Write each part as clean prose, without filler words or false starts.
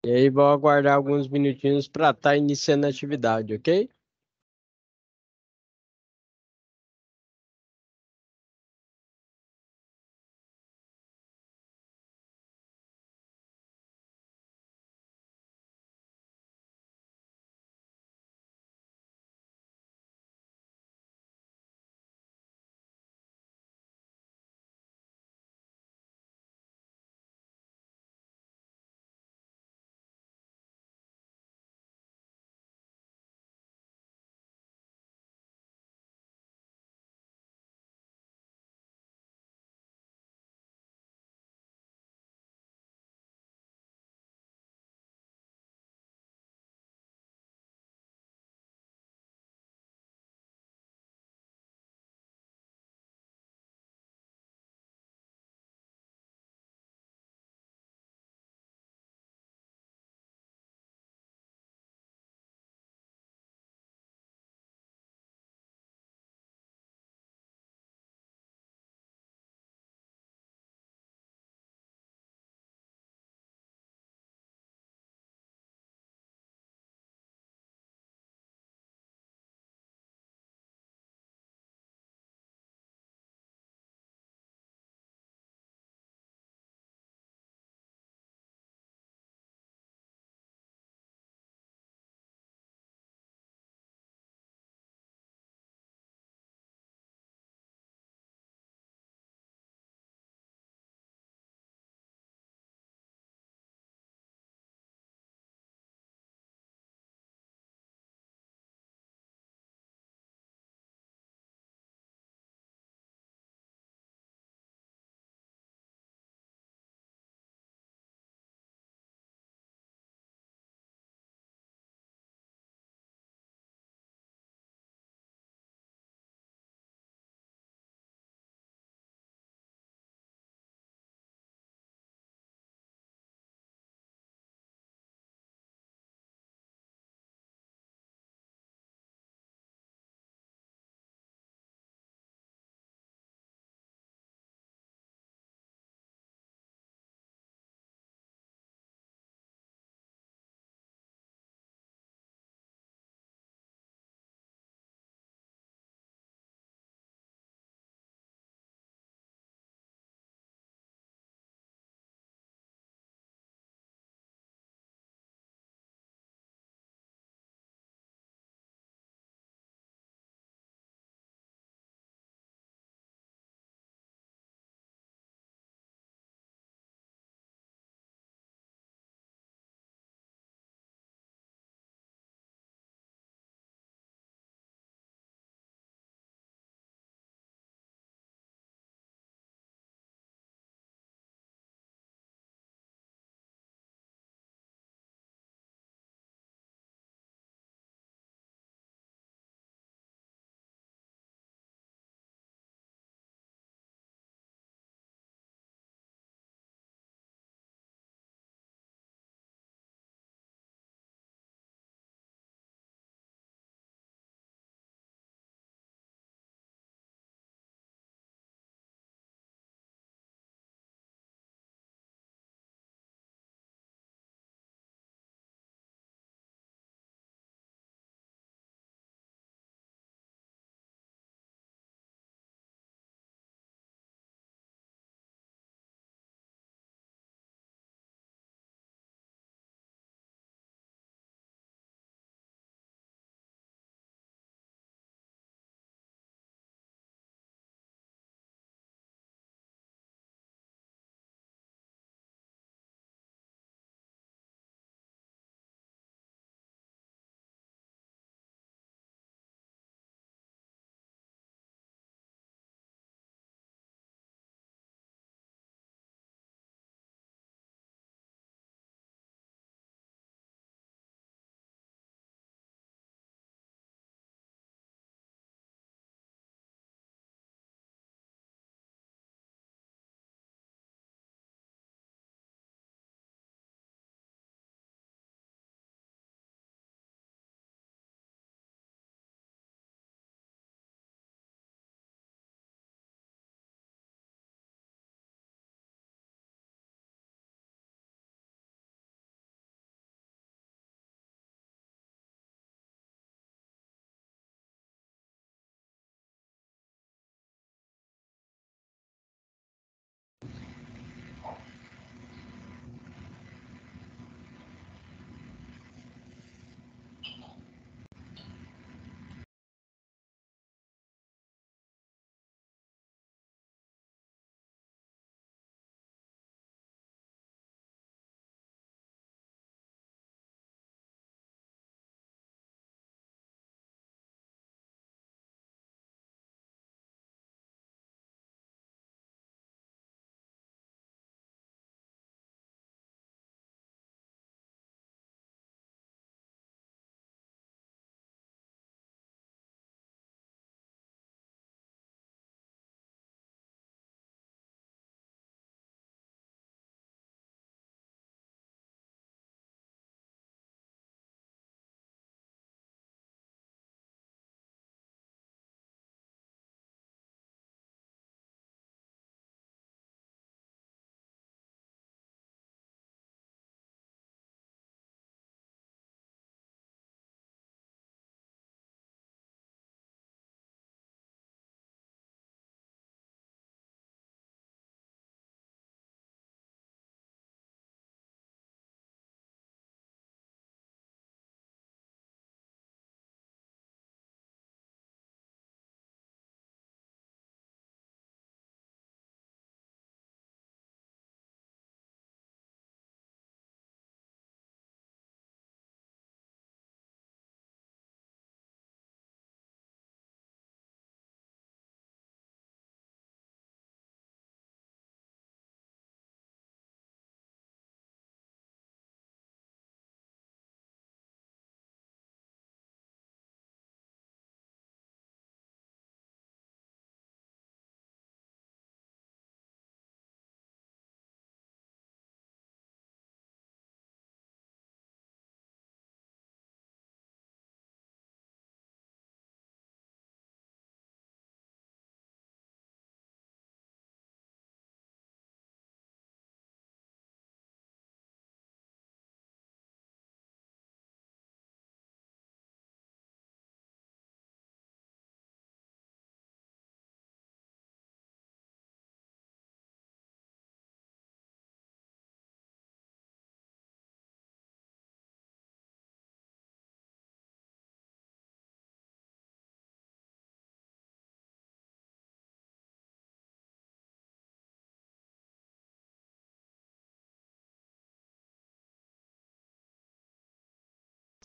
E aí vou aguardar alguns minutinhos para estar iniciando a atividade, ok?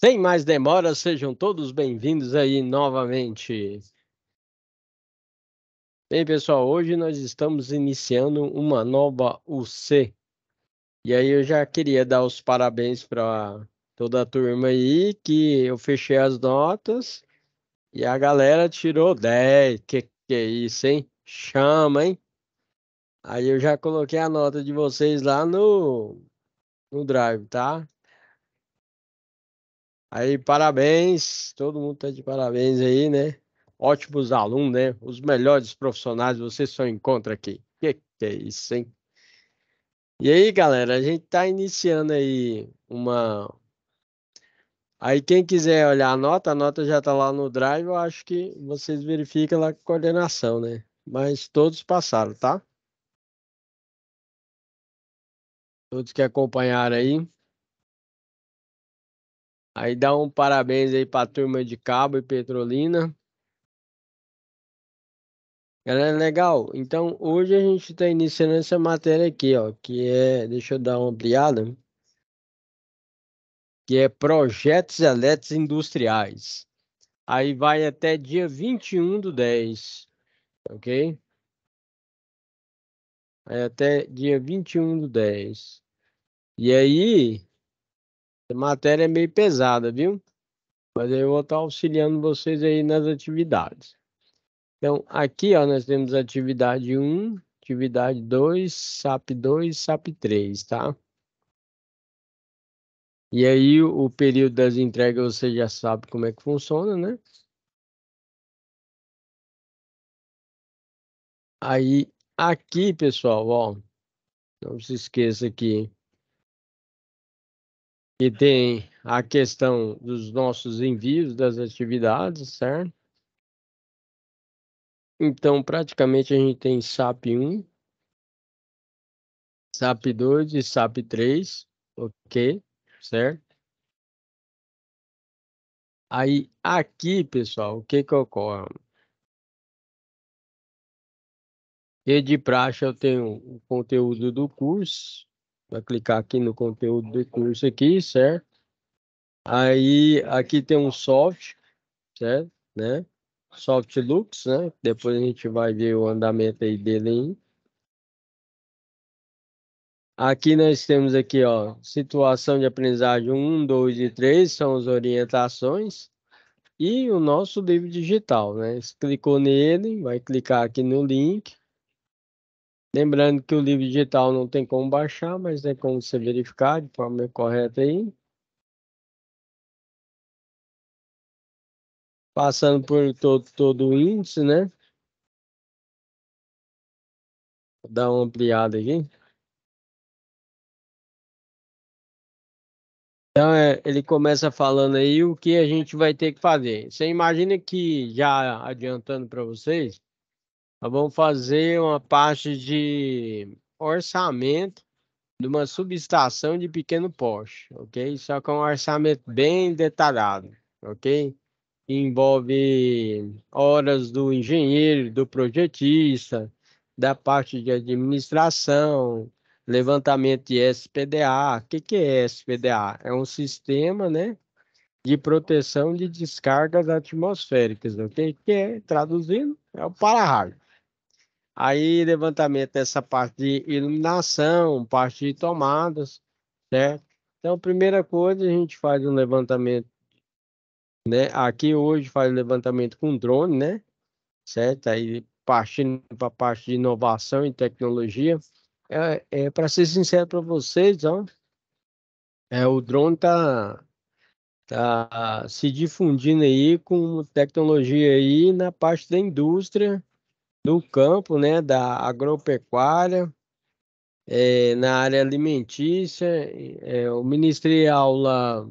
Sem mais demora, sejam todos bem-vindos aí novamente. Bem, pessoal, hoje nós estamos iniciando uma nova UC. E aí eu já queria dar os parabéns para toda a turma aí, que eu fechei as notas e a galera tirou 10. Que é isso, hein? Chama, hein? Aí eu já coloquei a nota de vocês lá no Drive, tá? Aí, parabéns, todo mundo tá de parabéns aí, né? Ótimos alunos, né? Os melhores profissionais você só encontra aqui. Que é isso, hein? E aí, galera, a gente tá iniciando aí uma. Aí, quem quiser olhar a nota já tá lá no Drive, eu acho que vocês verificam lá com coordenação, né? Mas todos passaram, tá? Todos que acompanharam aí. Aí dá um parabéns aí pra turma de Cabo e Petrolina. Galera, legal. Então, hoje a gente está iniciando essa matéria aqui, ó, que é, deixa eu dar uma ampliada, que é projetos elétricos industriais. Aí vai até dia 21/10, ok? Vai até dia 21/10. E aí, a matéria é meio pesada, viu? Mas eu vou estar auxiliando vocês aí nas atividades. Então, aqui, ó, nós temos atividade um, atividade 2, SAP 2, SAP 3, tá? E aí, o período das entregas você já sabe como é que funciona, né? Aí, aqui, pessoal, ó, não se esqueça que tem a questão dos nossos envios das atividades, certo? Então, praticamente a gente tem SAP 1, SAP 2 e SAP 3, ok? Certo? Aí, aqui, pessoal, o que que ocorre? E de praxe eu tenho o conteúdo do curso. Vai clicar aqui no conteúdo do curso aqui, certo? Aí aqui tem um soft, certo? Né? Soft Lux, né? Depois a gente vai ver o andamento aí dele aí. Aqui nós temos aqui, ó, situação de aprendizagem um, 2 e 3 são as orientações. E o nosso livro digital, né? Você clicou nele, vai clicar aqui no link. Lembrando que o livro digital não tem como baixar, mas tem como você verificar de forma correta aí. Passando por todo o índice, né? Vou dar uma ampliada aqui. Então, ele começa falando aí o que a gente vai ter que fazer. Você imagina que, já adiantando para vocês, nós vamos fazer uma parte de orçamento de uma subestação de pequeno porte, ok? Só que é um orçamento bem detalhado, ok? Envolve horas do engenheiro, do projetista, da parte de administração, levantamento de SPDA. O que que é SPDA? É um sistema, né, de proteção de descargas atmosféricas, ok? Que é, traduzindo, é o para-raio. Aí, levantamento dessa parte de iluminação, parte de tomadas, certo? Então, primeira coisa, a gente faz um levantamento, né? Aqui hoje faz levantamento com drone, né? Certo? Aí partindo para a parte de inovação e tecnologia. Para ser sincero para vocês, ó, o drone tá se difundindo aí com tecnologia aí na parte da indústria, do campo, né? Da agropecuária, na área alimentícia. Eu ministrei aula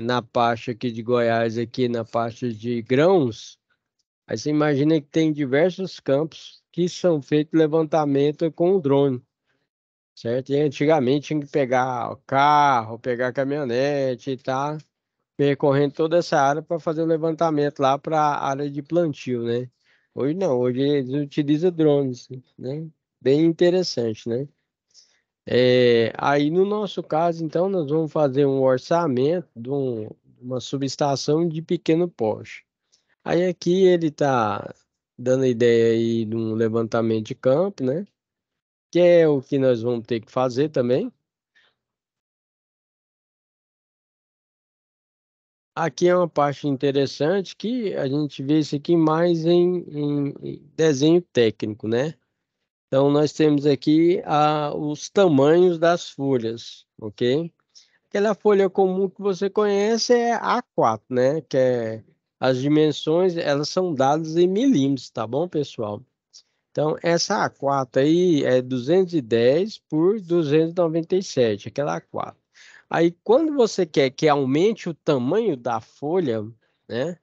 na parte aqui de Goiás, aqui na parte de grãos. Aí você imagina que tem diversos campos que são feitos levantamento com o drone, certo? E antigamente tinha que pegar o carro, pegar a caminhonete e tá percorrendo toda essa área para fazer o levantamento lá para a área de plantio, né? Hoje não, hoje eles utilizam drones, né? Bem interessante, né? Aí no nosso caso, então, nós vamos fazer um orçamento de uma subestação de pequeno porte. Aí aqui ele está dando a ideia aí de um levantamento de campo, né? Que é o que nós vamos ter que fazer também. Aqui é uma parte interessante que a gente vê isso aqui mais em desenho técnico, né? Então nós temos aqui os tamanhos das folhas, ok? Aquela folha comum que você conhece é A4, né? Que é as dimensões, elas são dadas em milímetros, tá bom, pessoal? Então, essa A4 aí é 210 por 297, aquela A4. Aí, quando você quer que aumente o tamanho da folha, né?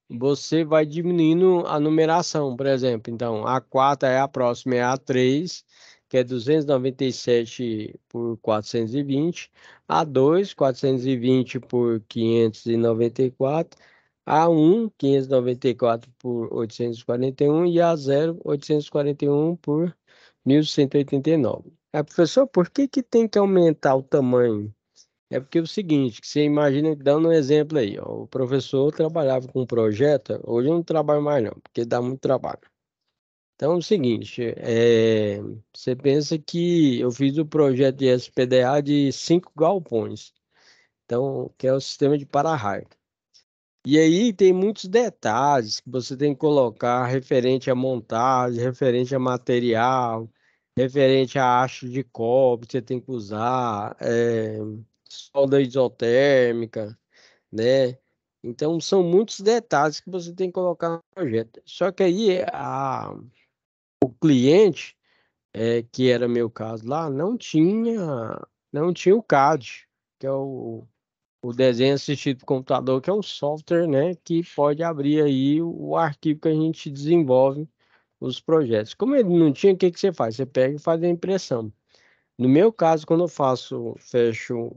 Você vai diminuindo a numeração, por exemplo. Então, a 4 é a próxima, é a 3, que é 297 por 420. A 2, 420 por 594. A 1, 594 por 841. E a 0, 841 por 1189. Professor, por que que tem que aumentar o tamanho? É porque é o seguinte, que você imagina, dando um exemplo aí, ó, o professor trabalhava com um projeto, hoje eu não trabalho mais não, porque dá muito trabalho. Então é o seguinte, você pensa que eu fiz o projeto de SPDA de 5 galpões, então, que é o sistema de para-raio. E aí tem muitos detalhes que você tem que colocar referente à montagem, referente a material, referente à haste de cobre que você tem que usar, solda isotérmica, né? Então são muitos detalhes que você tem que colocar no projeto. Só que aí o cliente, que era meu caso lá, não tinha o CAD, que é o desenho assistido por computador, que é um software, né, que pode abrir aí o arquivo que a gente desenvolve os projetos. Como ele não tinha, o que que você faz? Você pega e faz a impressão. No meu caso, quando eu fecho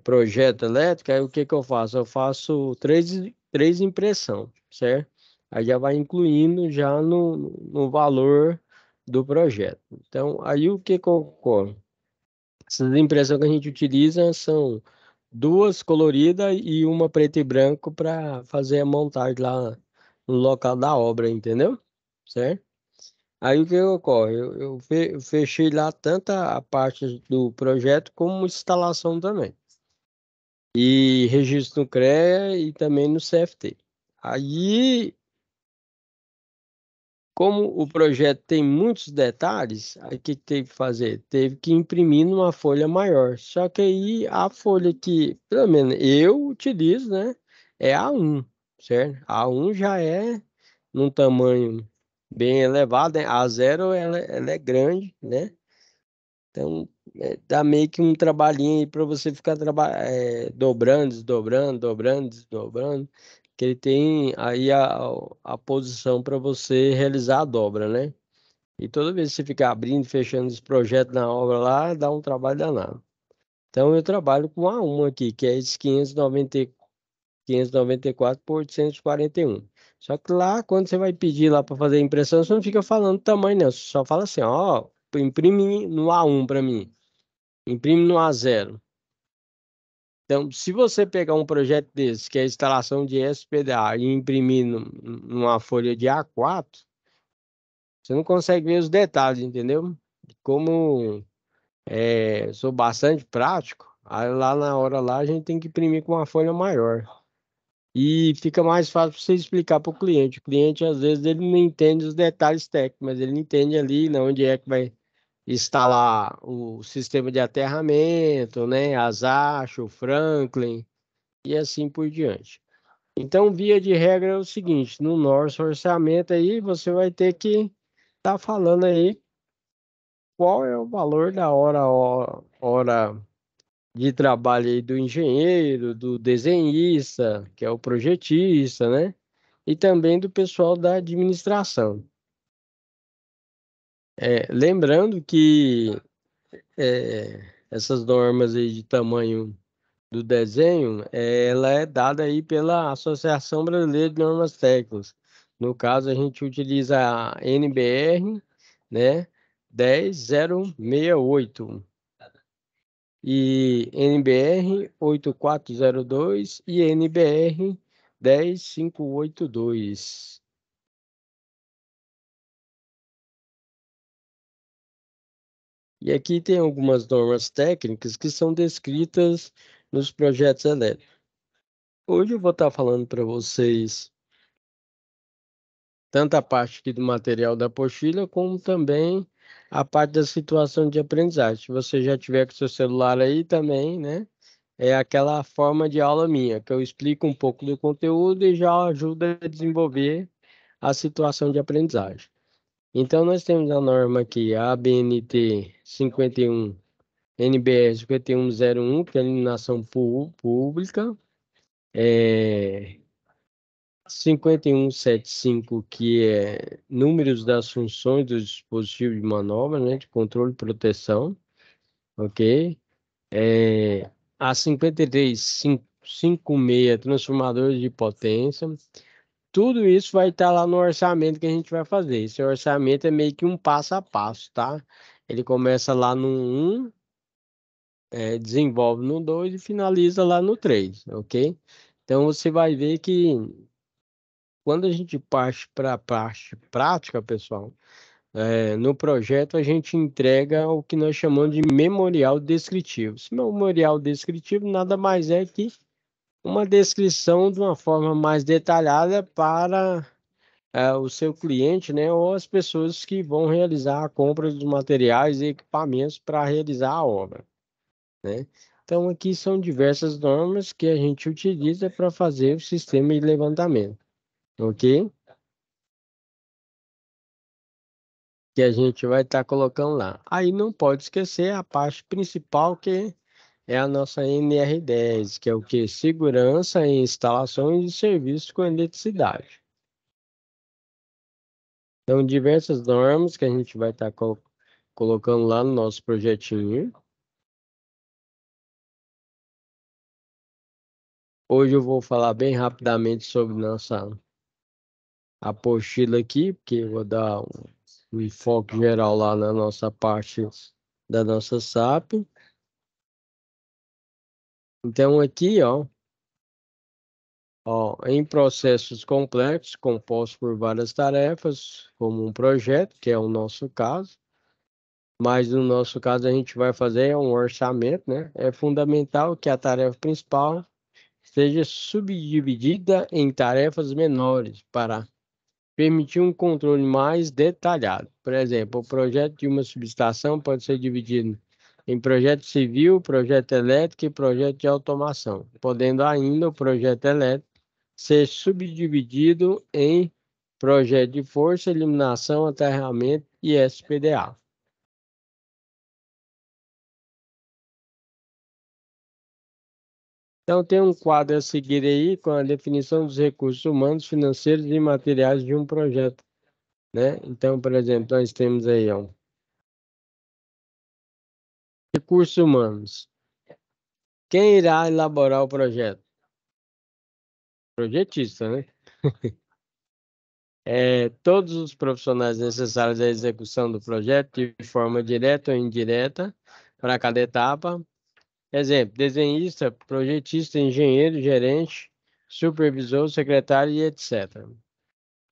projeto elétrico, aí o que que eu faço? Eu faço três impressão, certo? Aí já vai incluindo já no valor do projeto. Então, aí o que que ocorre? Essas impressões que a gente utiliza são duas coloridas e uma preto e branco para fazer a montagem lá no local da obra, entendeu? Certo? Aí o que ocorre? Eu fechei lá tanto a parte do projeto como instalação também. E registro no CREA e também no CFT. Aí, como o projeto tem muitos detalhes, aí o que que teve que fazer? Teve que imprimir numa folha maior. Só que aí a folha que, pelo menos eu utilizo, né? É A1, certo? A1 já é num tamanho bem elevado, né? A0 ela é grande, né? Então, dá meio que um trabalhinho aí para você ficar dobrando, desdobrando, dobrando, desdobrando, que ele tem aí a posição para você realizar a dobra, né? E toda vez que você ficar abrindo e fechando esse projeto na obra lá, dá um trabalho danado. Então, eu trabalho com A1 aqui, que é esse 594 por 841. Só que lá, quando você vai pedir lá para fazer a impressão, você não fica falando tamanho, não. Você só fala assim, ó, imprime no A1 para mim. Imprime no A0. Então, se você pegar um projeto desse, que é a instalação de SPDA, e imprimir numa folha de A4, você não consegue ver os detalhes, entendeu? Como sou bastante prático, aí lá na hora lá a gente tem que imprimir com uma folha maior. E fica mais fácil para você explicar para o cliente. O cliente, às vezes, ele não entende os detalhes técnicos, mas ele entende ali na onde é que vai instalar o sistema de aterramento, né? As ASHA, o Franklin e assim por diante. Então, via de regra é o seguinte, no nosso orçamento aí, você vai ter que estar falando aí qual é o valor da hora de trabalho aí do engenheiro, do desenhista, que é o projetista, né? E também do pessoal da administração. Lembrando que essas normas aí de tamanho do desenho, ela é dada aí pela Associação Brasileira de Normas Técnicas. No caso, a gente utiliza a NBR, né? 10068 e NBR 8402 e NBR 10582. E aqui tem algumas normas técnicas que são descritas nos projetos elétricos. Hoje eu vou estar falando para vocês tanto a parte aqui do material da apostila, como também a parte da situação de aprendizagem. Se você já tiver com seu celular aí também, né? É aquela forma de aula minha, que eu explico um pouco do conteúdo e já ajuda a desenvolver a situação de aprendizagem. Então, nós temos a norma aqui, a ABNT 51, NBR 5101, que é a iluminação pública, 5175, que é números das funções do dispositivo de manobra, né, de controle e proteção, ok? A 5356, transformadores de potência. Tudo isso vai estar lá no orçamento que a gente vai fazer. Esse orçamento é meio que um passo a passo, tá? Ele começa lá no 1, desenvolve no 2 e finaliza lá no 3, ok? Então você vai ver que quando a gente parte para a parte prática, pessoal, no projeto a gente entrega o que nós chamamos de memorial descritivo. Esse memorial descritivo nada mais é que uma descrição de uma forma mais detalhada para o seu cliente, né, ou as pessoas que vão realizar a compra dos materiais e equipamentos para realizar a obra, né? Então, aqui são diversas normas que a gente utiliza para fazer o sistema de levantamento, ok? Que a gente vai estar colocando lá. Aí não pode esquecer a parte principal, que é a nossa NR10, que é o que? Segurança em instalações e serviços com eletricidade. Então, diversas normas que a gente vai estar colocando lá no nosso projetinho. Hoje eu vou falar bem rapidamente sobre nossa apostila aqui, porque eu vou dar um enfoque geral lá na nossa parte da nossa SAP. Então, aqui, em processos complexos, compostos por várias tarefas, como um projeto, que é o nosso caso, mas no nosso caso a gente vai fazer um orçamento, né? É fundamental que a tarefa principal seja subdividida em tarefas menores para permitir um controle mais detalhado. Por exemplo, o projeto de uma subestação pode ser dividido em projeto civil, projeto elétrico e projeto de automação, podendo ainda o projeto elétrico ser subdividido em projeto de força, eliminação, aterramento e SPDA. Então, tem um quadro a seguir aí com a definição dos recursos humanos, financeiros e materiais de um projeto, né? Então, por exemplo, nós temos aí, recursos humanos. Quem irá elaborar o projeto? Projetista, né? Todos os profissionais necessários à execução do projeto, de forma direta ou indireta, para cada etapa. Exemplo, desenhista, projetista, engenheiro, gerente, supervisor, secretário e etc.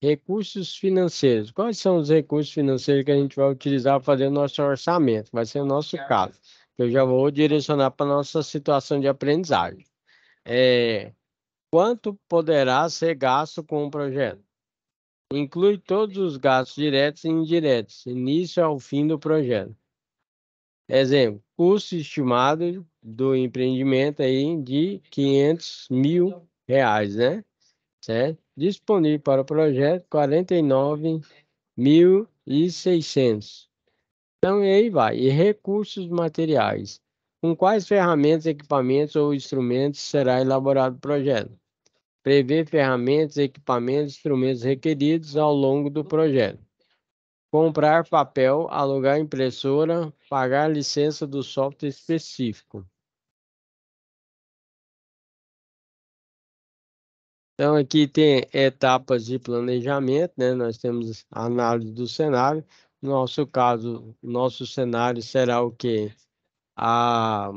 Recursos financeiros. Quais são os recursos financeiros que a gente vai utilizar para fazer o nosso orçamento? Vai ser o nosso caso. Eu já vou direcionar para a nossa situação de aprendizagem. Quanto poderá ser gasto com o projeto? Inclui todos os gastos diretos e indiretos, início ao fim do projeto. Exemplo, custo estimado do empreendimento aí de R$ 500.000, né? Certo? Disponível para o projeto 49.600. Então, e aí vai. E recursos materiais. Com quais ferramentas, equipamentos ou instrumentos será elaborado o projeto? Prever ferramentas, equipamentos, instrumentos requeridos ao longo do projeto. Comprar papel, alugar impressora, pagar licença do software específico. Então, aqui tem etapas de planejamento, né? Nós temos a análise do cenário, No nosso caso, nosso cenário será o quê? A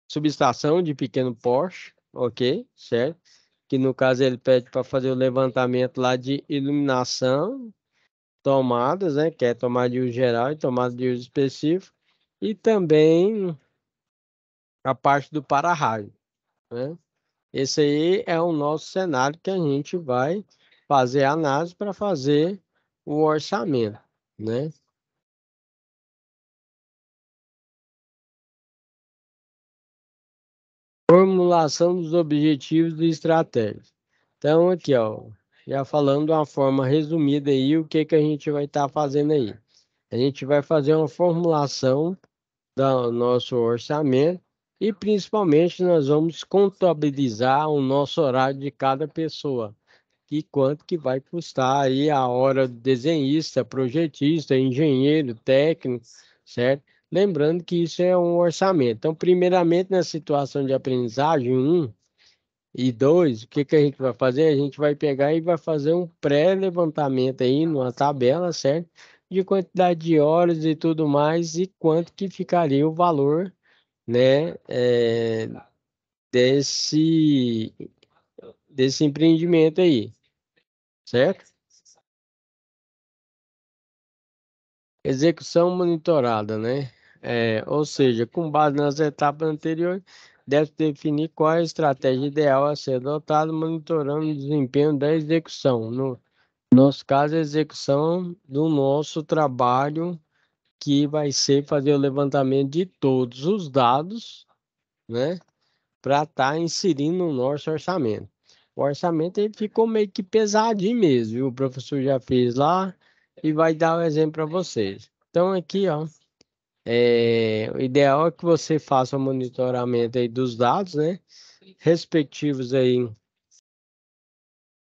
subestação de pequeno porte, ok? Certo? Que no caso ele pede para fazer o levantamento lá de iluminação, tomadas, né? Que é tomada de uso geral e tomada de uso específico. E também a parte do para-raio, né? Esse aí é o nosso cenário que a gente vai fazer a análise para fazer o orçamento, né? Formulação dos objetivos e estratégias. Então, aqui, ó, já falando de uma forma resumida aí, o que que a gente vai estar fazendo aí? A gente vai fazer uma formulação do nosso orçamento e, principalmente, nós vamos contabilizar o nosso horário de cada pessoa. E quanto que vai custar aí a hora do desenhista, projetista, engenheiro, técnico, certo? Lembrando que isso é um orçamento. Então, primeiramente, na situação de aprendizagem, e dois, o que que a gente vai fazer? A gente vai pegar e vai fazer um pré-levantamento aí numa tabela, certo? De quantidade de horas e tudo mais, e quanto que ficaria o valor, né, desse, desse empreendimento aí, certo? Execução monitorada, né? Ou seja, com base nas etapas anteriores, deve definir qual é a estratégia ideal a ser adotada, monitorando o desempenho da execução. No nosso caso, a execução do nosso trabalho, que vai ser fazer o levantamento de todos os dados, né? Para estar inserindo no nosso orçamento. O orçamento ele ficou meio que pesadinho mesmo, viu? O professor já fez lá e vai dar o exemplo para vocês. Então, aqui, ó, o ideal é que você faça o monitoramento aí dos dados, né? Respectivos aí,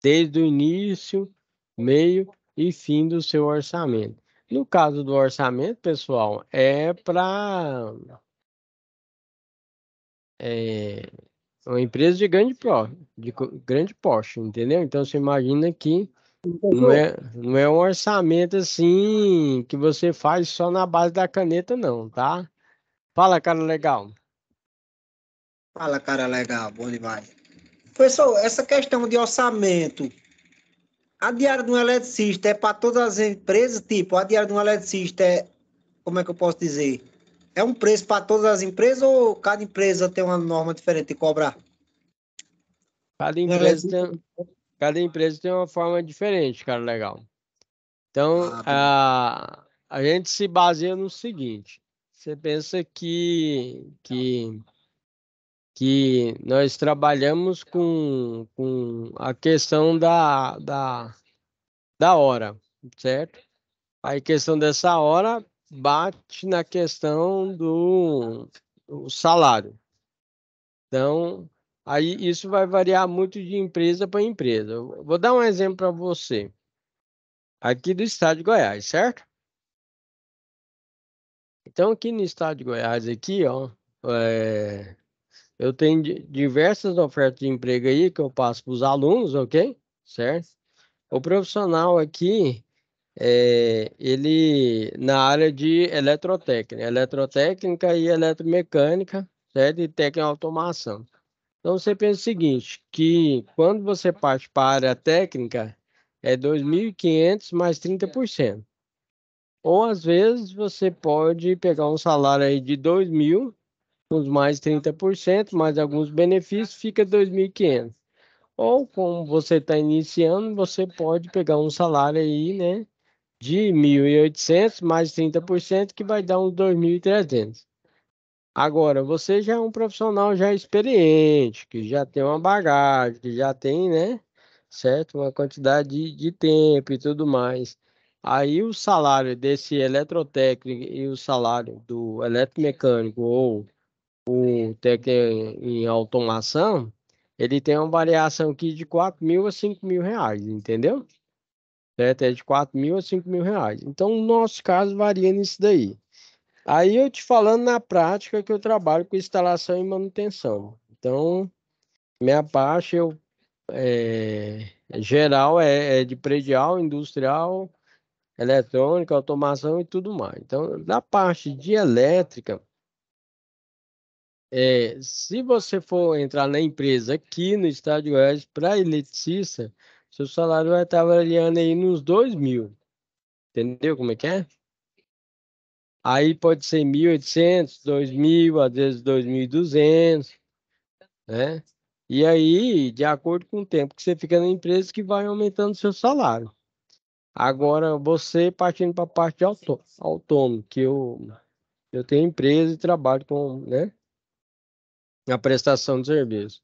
desde o início, meio e fim do seu orçamento. No caso do orçamento, pessoal, é para uma empresa de grande porte, entendeu? Então você imagina que não é um orçamento assim que você faz só na base da caneta, não, tá? Fala, cara, legal. Fala, cara, legal, bom demais. Professor, essa questão de orçamento, a diária de um eletricista é para todas as empresas? Tipo, a diária de um eletricista é, como é que eu posso dizer? É um preço para todas as empresas ou cada empresa tem uma norma diferente de cobrar? Cada Um empresa eletricista. tem, cada empresa tem uma forma diferente, cara, legal. Então, Ah, tudo. a gente se baseia no seguinte: você pensa que nós trabalhamos com a questão da hora, certo? Aí, questão dessa hora bate na questão do salário. Então, aí isso vai variar muito de empresa para empresa. Eu vou dar um exemplo para você, aqui do estado de Goiás, certo? Então, aqui no estado de Goiás, aqui, ó, é, eu tenho diversas ofertas de emprego aí que eu passo para os alunos, ok? Certo? O profissional aqui, ele na área de eletrotécnica e eletromecânica, certo? E técnica em automação. Então, você pensa o seguinte, que quando você parte para a área técnica, é 2.500 mais 30%. Ou, às vezes, você pode pegar um salário aí de 2.000, uns mais 30%, mais alguns benefícios, fica 2.500. Ou, como você está iniciando, você pode pegar um salário aí, né, de 1.800 mais 30%, que vai dar uns 2.300. Agora, você já é um profissional já experiente, que já tem uma bagagem, que já tem, né, certo? Uma quantidade de tempo e tudo mais. Aí o salário desse eletrotécnico e o salário do eletromecânico ou o técnico em automação, ele tem uma variação aqui de 4.000 a 5.000 reais, entendeu? Certo? É de 4.000 a 5.000 reais. Então, o nosso caso varia nisso daí. Aí eu te falando na prática que eu trabalho com instalação e manutenção. Então, minha parte geral é de predial, industrial eletrônica, automação e tudo mais. Então, da parte de elétrica, se você for entrar na empresa aqui no estado de Goiás para eletricista, seu salário vai estar variando aí nos 2.000. Entendeu como é que é? Aí pode ser 1.800, 2.000, às vezes 2.200, né? E aí, de acordo com o tempo que você fica na empresa, que vai aumentando seu salário. Agora, você partindo para a parte de autônomo, que eu tenho empresa e trabalho com, né, a prestação de serviço.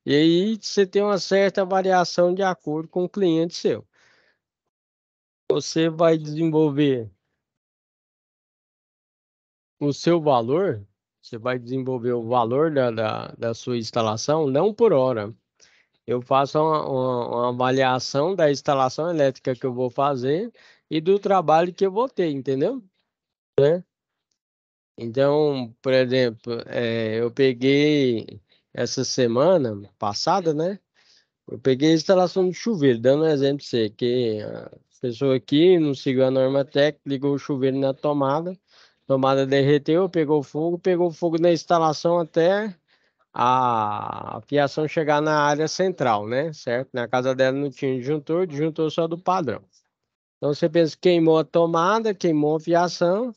E aí, você tem uma certa variação de acordo com o cliente seu. Você vai desenvolver o seu valor, você vai desenvolver o valor da sua instalação, não por hora. Eu faço uma avaliação da instalação elétrica que eu vou fazer e do trabalho que eu vou ter, entendeu? Né? Então, por exemplo, eu peguei essa semana passada, né? Eu peguei a instalação de chuveiro, dando um exemplo pra você, que a pessoa aqui não seguiu a norma técnica, ligou o chuveiro na tomada, tomada derreteu, pegou fogo na instalação até a fiação chegar na área central, né? Certo? Na casa dela não tinha disjuntor só do padrão. Então você pensa, queimou a tomada, queimou a fiação,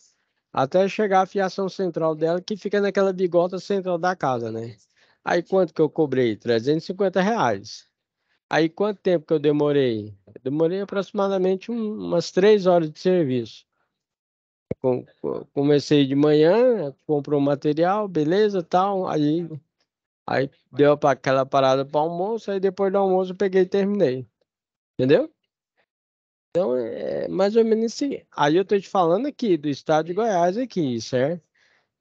até chegar a fiação central dela, que fica naquela bigota central da casa, né? Aí quanto que eu cobrei? R$ 350. Aí quanto tempo que eu demorei? Eu demorei aproximadamente umas 3 horas de serviço. Comecei de manhã, comprou o material, beleza, tal. Aí deu para aquela parada para almoço, aí depois do almoço eu peguei e terminei. Entendeu? Então é mais ou menos assim. Aí eu tô te falando aqui do estado de Goiás aqui, certo?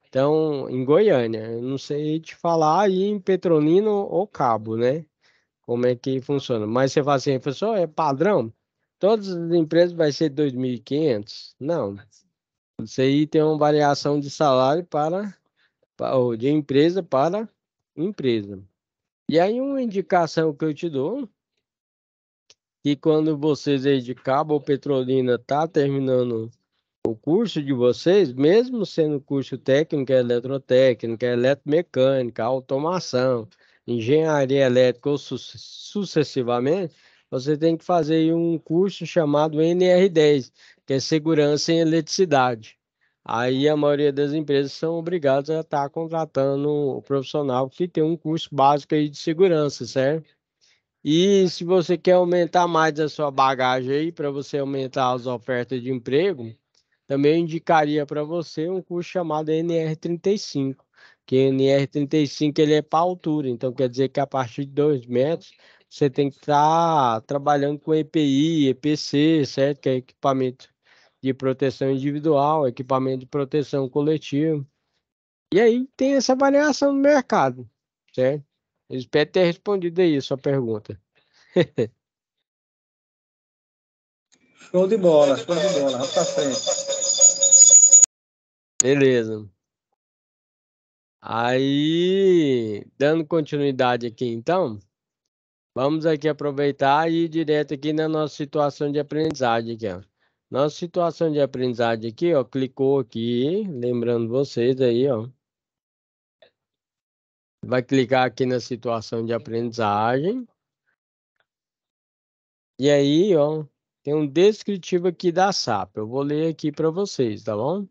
Então, em Goiânia, eu não sei te falar aí em Petrolina ou Cabo, né? Como é que funciona. Mas você fala assim, professor, é padrão? Todas as empresas vai ser 2.500? Não. Isso aí tem uma variação de salário ou de empresa para empresa. E aí uma indicação que eu te dou, que quando vocês aí de Cabo ou Petrolina tá terminando o curso de vocês, mesmo sendo curso técnico, eletrotécnica, eletromecânica, automação, engenharia elétrica ou sucessivamente, você tem que fazer aí um curso chamado NR10, que é segurança em eletricidade. Aí a maioria das empresas são obrigadas a estar contratando o profissional que tem um curso básico aí de segurança, certo? E se você quer aumentar mais a sua bagagem aí, para você aumentar as ofertas de emprego, também eu indicaria para você um curso chamado NR35, que NR35 ele é para altura, então quer dizer que a partir de 2 metros você tem que estar trabalhando com EPI, EPC, certo? Que é equipamento de proteção individual, equipamento de proteção coletiva. E aí tem essa variação no mercado, certo? Eu espero ter respondido aí a sua pergunta. Show de bola, show de bola. Vamos pra frente. Beleza. Aí, dando continuidade aqui então. Vamos aqui aproveitar e ir direto aqui na nossa situação de aprendizagem aqui, ó. Nossa situação de aprendizagem aqui, ó, clicou aqui, lembrando vocês aí, ó. Vai clicar aqui na situação de aprendizagem. E aí, ó, tem um descritivo aqui da SAP. Eu vou ler aqui para vocês, tá bom?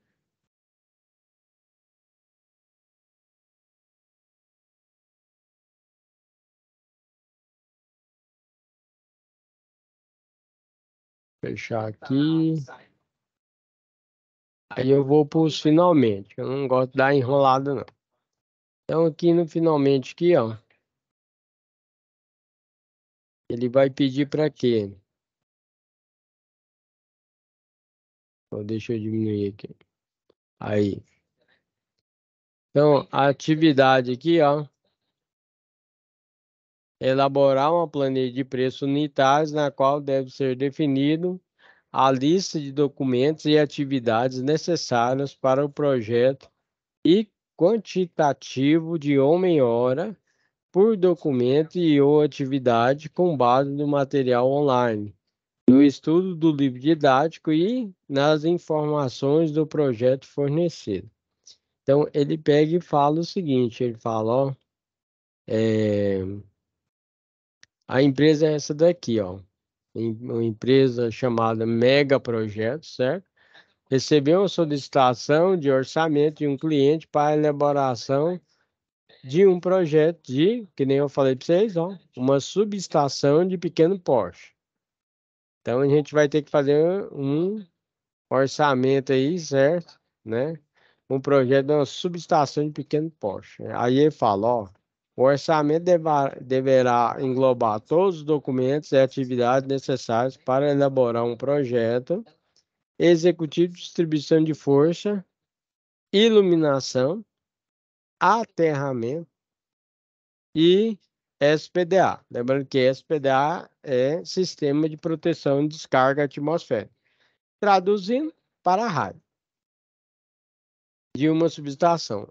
Fechar aqui. Aí eu vou para os finalmente. Eu não gosto de dar enrolada, não. Então, aqui no finalmente, aqui, ó. Ele vai pedir para quê? Deixa eu diminuir aqui. Aí. Então, a atividade aqui, ó, é elaborar uma planilha de preços unitários na qual deve ser definido a lista de documentos e atividades necessárias para o projeto e quantitativo de homem-hora por documento e ou atividade com base no material online. no estudo do livro didático e nas informações do projeto fornecido. Então, ele pega e fala o seguinte, ele fala, ó, a empresa é essa daqui, ó, uma empresa chamada Mega Projetos, certo? Recebeu uma solicitação de orçamento de um cliente para a elaboração de um projeto de, que nem eu falei para vocês, ó, uma subestação de pequeno porte. Então, a gente vai ter que fazer um orçamento aí, certo? Né? Um projeto de uma subestação de pequeno porte. Aí ele fala, ó, o orçamento deverá englobar todos os documentos e atividades necessários para elaborar um projeto executivo de distribuição de força, iluminação, aterramento e SPDA. Lembrando que SPDA é Sistema de Proteção de Descarga Atmosférica. Traduzindo para a rádio de uma subestação.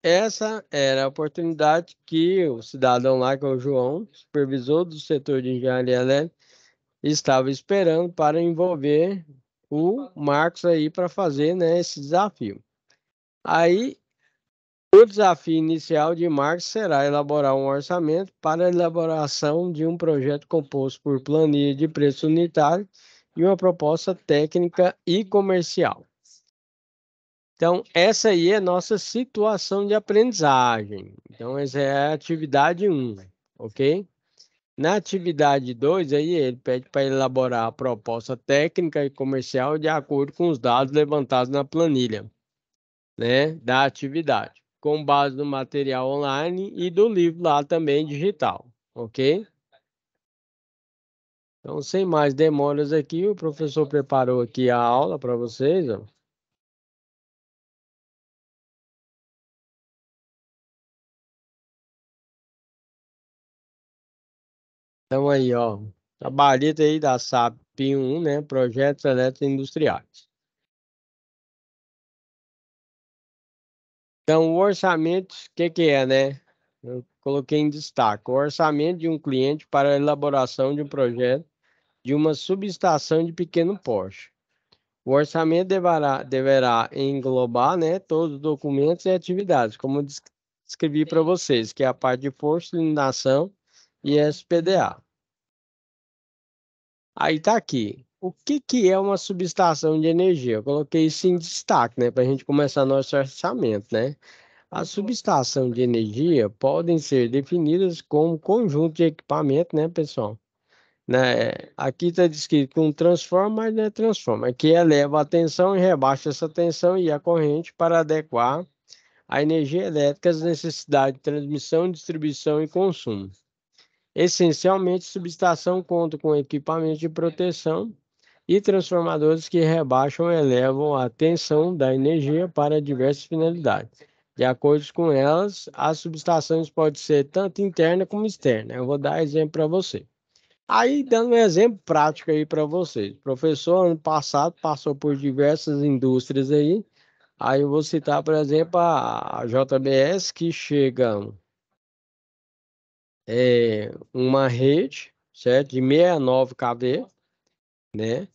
Essa era a oportunidade que o cidadão lá, que é o João, supervisor do setor de engenharia elétrica, estava esperando para envolver o Marcos aí para fazer, né, esse desafio. Aí, o desafio inicial de Marcos será elaborar um orçamento para a elaboração de um projeto composto por planilha de preço unitário e uma proposta técnica e comercial. Então, essa aí é a nossa situação de aprendizagem. Então, essa é a atividade 1, ok? Na atividade 2, aí ele pede para elaborar a proposta técnica e comercial de acordo com os dados levantados na planilha, né, da atividade, com base no material online e do livro lá também digital, ok? Então, sem mais demoras aqui, o professor preparou aqui a aula para vocês, ó. Então aí, ó, trabalheta aí da SAP PIN 1, né, Projetos Eletroindustriais. Então, o orçamento, o que que é, né? Eu coloquei em destaque, o orçamento de um cliente para a elaboração de um projeto de uma subestação de pequeno porte. O orçamento deverá englobar, né, todos os documentos e atividades, como eu descrevi para vocês, que é a parte de força, iluminação e SPDA. Aí tá aqui. O que que é uma subestação de energia? Eu coloquei isso em destaque, né, para a gente começar nosso orçamento, né? A subestação de energia podem ser definidas como conjunto de equipamento, né, pessoal? Né? Aqui está descrito que um transforma, mas não é transforma, que eleva a tensão e rebaixa essa tensão e a corrente para adequar a energia elétrica às necessidades de transmissão, distribuição e consumo. Essencialmente, subestação conta com equipamentos de proteção e transformadores que rebaixam e elevam a tensão da energia para diversas finalidades. De acordo com elas, as subestações podem ser tanto interna como externa. Eu vou dar exemplo para você. Aí, dando um exemplo prático aí para vocês. O professor, ano passado, passou por diversas indústrias aí. Aí eu vou citar, por exemplo, a JBS, que chega uma rede, certo? De 69 kV, né?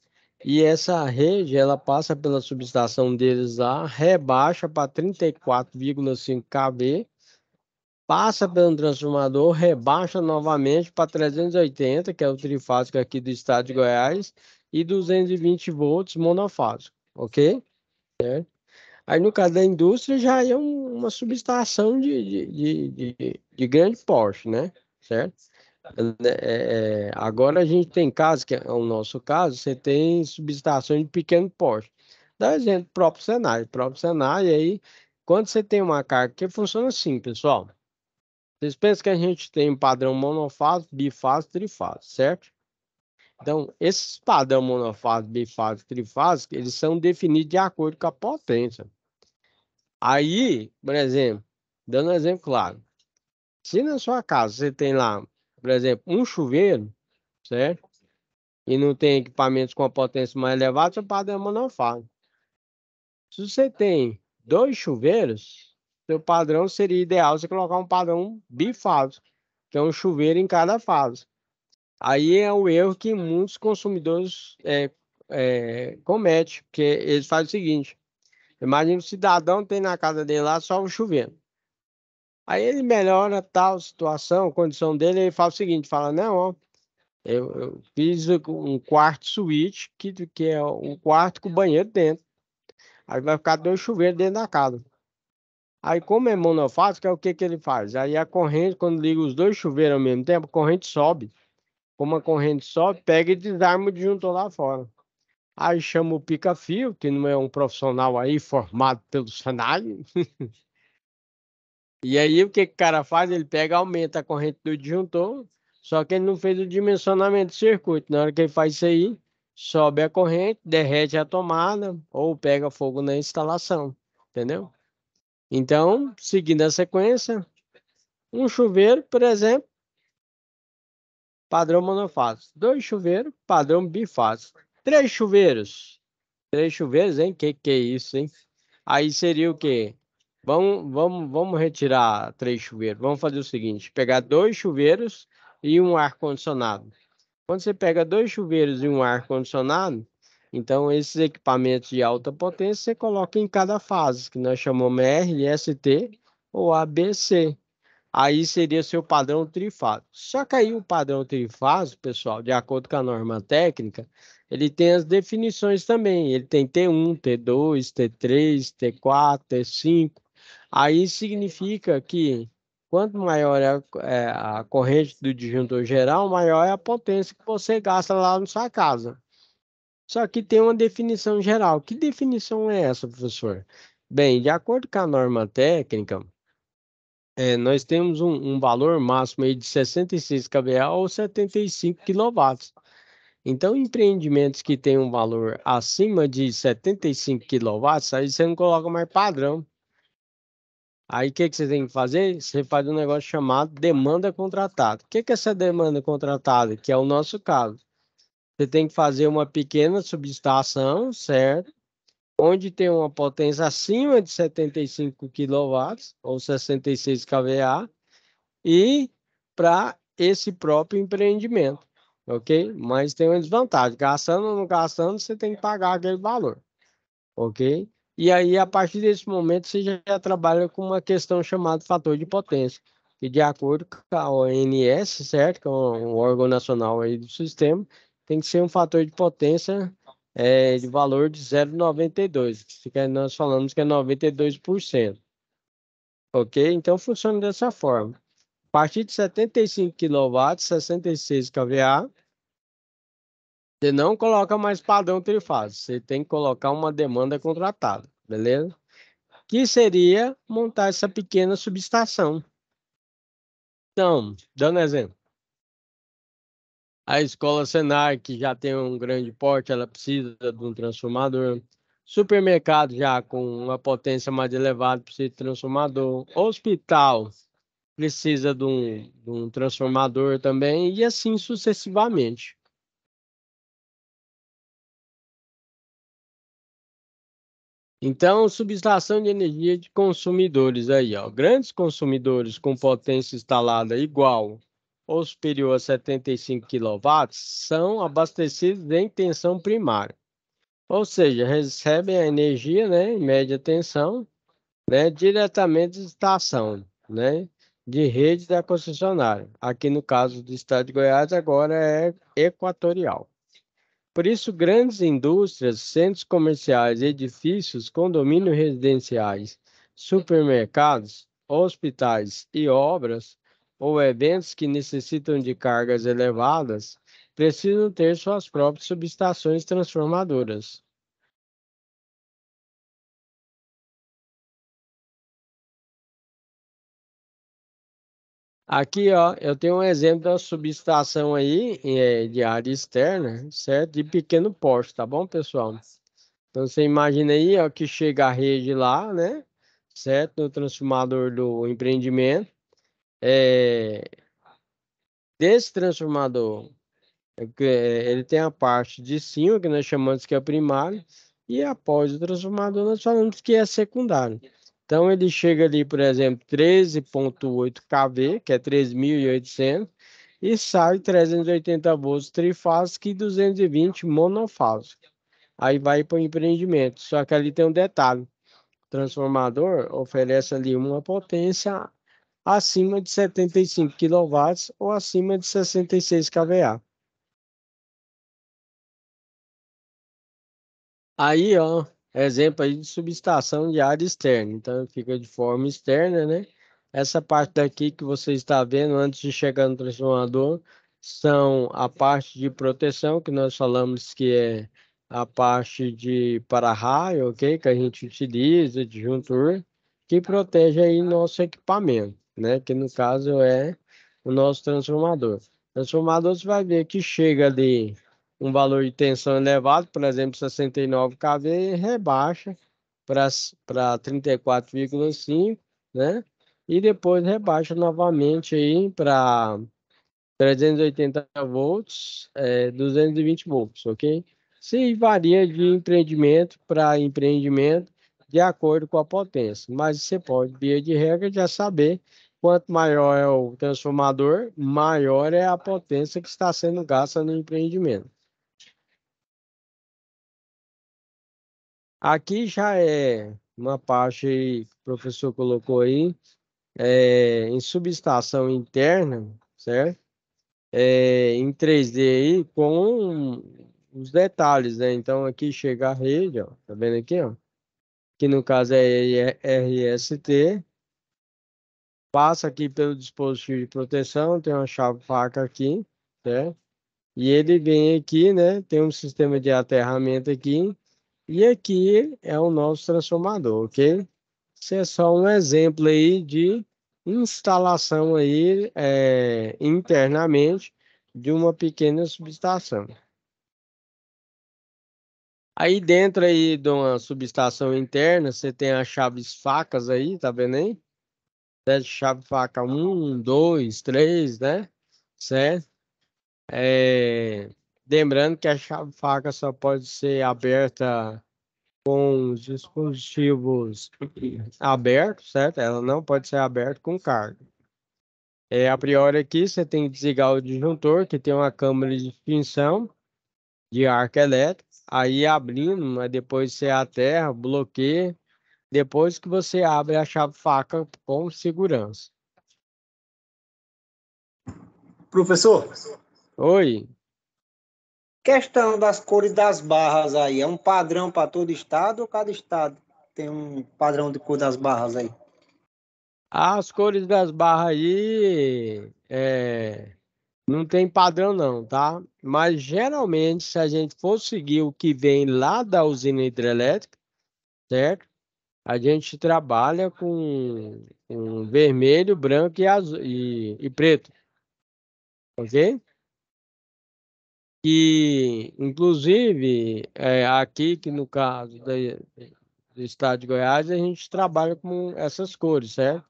E essa rede, ela passa pela subestação deles lá, rebaixa para 34,5 kV, passa pelo transformador, rebaixa novamente para 380, que é o trifásico aqui do estado de Goiás, e 220 volts monofásico, ok? Aí no caso da indústria já é uma subestação de grande porte, né? Certo? Agora a gente tem casos, que é o nosso caso, você tem subestações de pequeno porte. Dá exemplo, próprio cenário. Próprio cenário, aí, quando você tem uma carga, que funciona assim, pessoal. Vocês pensam que a gente tem um padrão monofásico, bifásico, trifásico, certo? Então, esses padrão monofásico, bifásico, trifásico, eles são definidos de acordo com a potência. Aí, por exemplo, dando um exemplo claro, se na sua casa você tem lá, por exemplo, um chuveiro, certo? E não tem equipamentos com a potência mais elevada, seu padrão é monofásico. Se você tem dois chuveiros, seu padrão seria ideal você colocar um padrão bifásico, que é um chuveiro em cada fase. Aí é o erro que muitos consumidores cometem, porque eles fazem o seguinte: imagina o cidadão tem na casa dele lá só o chuveiro. Aí ele melhora tal situação, condição dele, ele fala o seguinte, fala, não, ó, eu fiz um quarto suíte, que é um quarto com banheiro dentro. Aí vai ficar 2 chuveiros dentro da casa. Aí, como é monofásico, é o que que ele faz? Aí a corrente, quando liga os 2 chuveiros ao mesmo tempo, a corrente sobe. Como a corrente sobe, pega e desarma o disjuntor lá fora. Aí chama o pica-fio, que não é um profissional aí formado pelo Senai. E aí o que que o cara faz? Ele pega, aumenta a corrente do disjuntor, só que ele não fez o dimensionamento do circuito. Na hora que ele faz isso aí, sobe a corrente, derrete a tomada ou pega fogo na instalação. Entendeu? Então, seguindo a sequência, um chuveiro, por exemplo, padrão monofásico. 2 chuveiros, padrão bifásico. 3 chuveiros. 3 chuveiros, hein? Que é isso, hein? Aí seria o quê? Vamos retirar 3 chuveiros. Vamos fazer o seguinte: pegar 2 chuveiros e um ar-condicionado. Quando você pega 2 chuveiros e um ar-condicionado, então esses equipamentos de alta potência você coloca em cada fase, que nós chamamos R, ST ou ABC. Aí seria seu padrão trifásico. Só que aí o padrão trifásico, pessoal, de acordo com a norma técnica, ele tem as definições também. Ele tem T1, T2, T3, T4, T5. Aí significa que quanto maior é a corrente do disjuntor geral, maior é a potência que você gasta lá na sua casa. Só que tem uma definição geral. Que definição é essa, professor? Bem, de acordo com a norma técnica, nós temos um valor máximo aí de 66 kVA ou 75 quilowatts. Então, empreendimentos que têm um valor acima de 75 quilowatts, aí você não coloca mais padrão. Aí o que que você tem que fazer? Você faz um negócio chamado demanda contratada. O que que é essa demanda contratada? Que é o nosso caso. Você tem que fazer uma pequena subestação, certo? Onde tem uma potência acima de 75 quilowatts ou 66 kVA e para esse próprio empreendimento, ok? Mas tem uma desvantagem, gastando ou não gastando, você tem que pagar aquele valor, ok? E aí, a partir desse momento, você já trabalha com uma questão chamada fator de potência, que de acordo com a ONS, certo? Que é um órgão nacional aí do sistema, tem que ser um fator de potência de valor de 0,92, que nós falamos que é 92%, ok? Então, funciona dessa forma. A partir de 75 quilowatts, 66 kVA, você não coloca mais padrão trifásico, você tem que colocar uma demanda contratada, beleza? Que seria montar essa pequena subestação. Então, dando exemplo, a escola Senai, que já tem um grande porte, ela precisa de um transformador. Supermercado já com uma potência mais elevada precisa de transformador. Hospital precisa de um transformador também, e assim sucessivamente. Então, subestação de energia de consumidores aí, ó. Grandes consumidores com potência instalada igual ou superior a 75 quilowatts são abastecidos em tensão primária. Ou seja, recebem a energia, né, em média tensão, né, diretamente da estação, né, de rede da concessionária. Aqui no caso do estado de Goiás, agora é Equatorial. Por isso, grandes indústrias, centros comerciais, edifícios, condomínios residenciais, supermercados, hospitais e obras, ou eventos que necessitam de cargas elevadas, precisam ter suas próprias subestações transformadoras. Aqui, ó, eu tenho um exemplo da subestação aí, de área externa, certo? De pequeno porte, tá bom, pessoal? Então, você imagina aí, ó, que chega a rede lá, né? Certo? No transformador do empreendimento. É, desse transformador, ele tem a parte de cima, que nós chamamos que é primário, e após o transformador, nós falamos que é secundário. Então, ele chega ali, por exemplo, 13,8 kV, que é 3.800, e sai 380 volts trifásico e 220 monofásico. Aí vai para o empreendimento. Só que ali tem um detalhe. O transformador oferece ali uma potência acima de 75 kW ou acima de 66 kVA. Aí, ó, exemplo aí de subestação de área externa. Então, fica de forma externa, né? Essa parte daqui que você está vendo antes de chegar no transformador são a parte de proteção, que nós falamos que é a parte de para-raio, ok? Que a gente utiliza, disjuntor, que protege aí nosso equipamento, né? Que no caso é o nosso transformador. Transformador, você vai ver que chega ali um valor de tensão elevado, por exemplo, 69 kV, e rebaixa para 34,5, né? E depois rebaixa novamente aí para 380 volts, 220 volts, ok? Se varia de empreendimento para empreendimento de acordo com a potência, mas você pode, via de regra, já saber quanto maior é o transformador, maior é a potência que está sendo gasta no empreendimento. Aqui já é uma parte aí que o professor colocou aí, em subestação interna, certo? Em 3D aí com os detalhes, né? Então aqui chega a rede, ó, tá vendo aqui, ó? Que no caso é RST, passa aqui pelo dispositivo de proteção, tem uma chave faca aqui, certo? E ele vem aqui, né? Tem um sistema de aterramento aqui, e aqui é o nosso transformador, ok? Isso é só um exemplo aí de instalação aí internamente de uma pequena subestação. Aí dentro aí de uma subestação interna, você tem as chaves facas aí, tá vendo aí? Chave faca 1, 2, 3, né? Certo? Lembrando que a chave faca só pode ser aberta com os dispositivos abertos, certo? Ela não pode ser aberta com carga. A priori aqui você tem que desligar o disjuntor, que tem uma câmara de extinção de arco elétrico. Aí abrindo, mas depois você aterra, bloqueia. Depois que você abre a chave faca com segurança. Professor, Oi. questão das cores das barras aí, é um padrão para todo estado ou cada estado tem um padrão de cor das barras aí? As cores das barras aí não tem padrão não, tá? Mas geralmente, se a gente for seguir o que vem lá da usina hidrelétrica, certo? A gente trabalha com vermelho, branco e azul e preto, ok? E inclusive aqui que no caso do estado de Goiás a gente trabalha com essas cores, certo?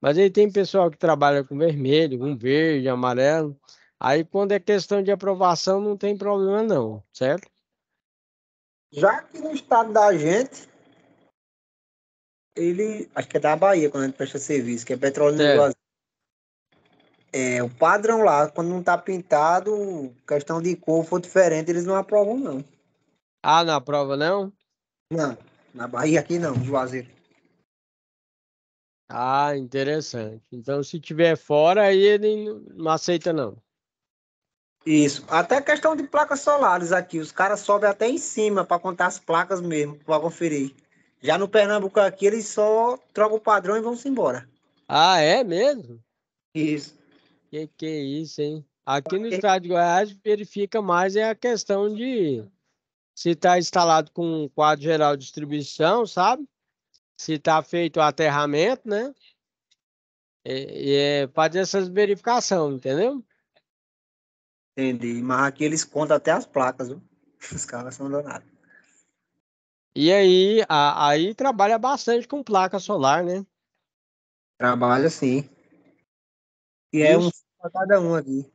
Mas aí tem pessoal que trabalha com vermelho, com verde, amarelo. Aí quando é questão de aprovação não tem problema não, certo? Já que no estado da gente, ele, acho que é da Bahia quando a gente presta serviço, que é petróleo no Certo. Juazeiro. O padrão lá, quando não tá pintado, questão de cor for diferente, eles não aprovam não. Ah, na prova não? Não, na Bahia aqui não, no Juazeiro. Ah, interessante. Então se tiver fora aí ele não aceita não. Isso. Até questão de placas solares aqui. Os caras sobem até em cima para contar as placas mesmo, para conferir. Já no Pernambuco aqui, eles só trocam o padrão e vão-se embora. Ah, é mesmo? Isso. Que é isso, hein? Aqui no estado de Goiás verifica mais é a questão de se está instalado com um quadro geral de distribuição, sabe? Se está feito o aterramento, né? Fazer essas verificações, entendeu? Entendi. Mas aqui eles contam até as placas, viu? Os caras são danados. E aí, aí trabalha bastante com placa solar, né? Trabalha sim. E E é um os, para cada um aqui.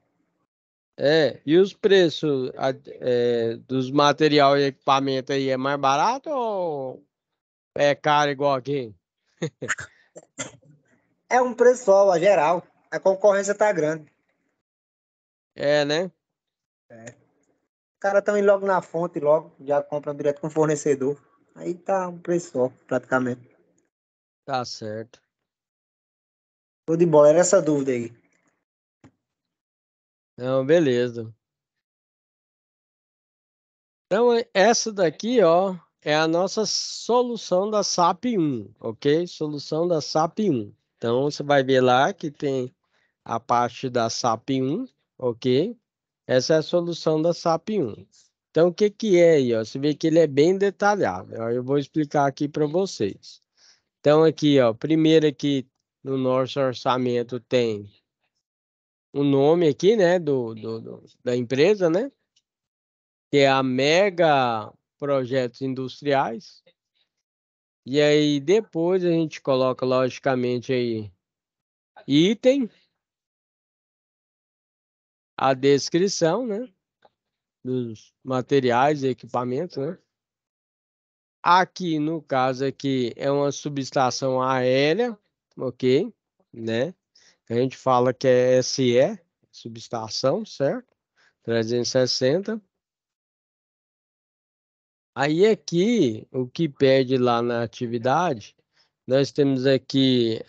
e os preços dos material e equipamento aí é mais barato ou é caro igual aqui? É um preço só, a geral. A concorrência tá grande. É, né? Os caras estão indo logo na fonte, logo, já compram direto com o fornecedor. Aí tá um preço só, praticamente. Tá certo. Tô de bola, era essa dúvida aí. Não, beleza. Então, essa daqui, ó, é a nossa solução da SAP 1, ok? Solução da SAP 1. Então, você vai ver lá que tem a parte da SAP 1, ok? Essa é a solução da SAP 1. Então, o que que é aí, ó? Você vê que ele é bem detalhado. Ó, eu vou explicar aqui para vocês. Então, aqui, ó, primeiro aqui no nosso orçamento tem o nome aqui, né, da empresa, né? Que é a Mega Projetos Industriais. E aí depois a gente coloca, logicamente, aí item, a descrição, né, dos materiais e equipamentos, né? Aqui, no caso aqui, é uma subestação aérea, ok? Né? A gente fala que é SE, subestação, certo? 360. Aí aqui, o que pede lá na atividade, nós temos aqui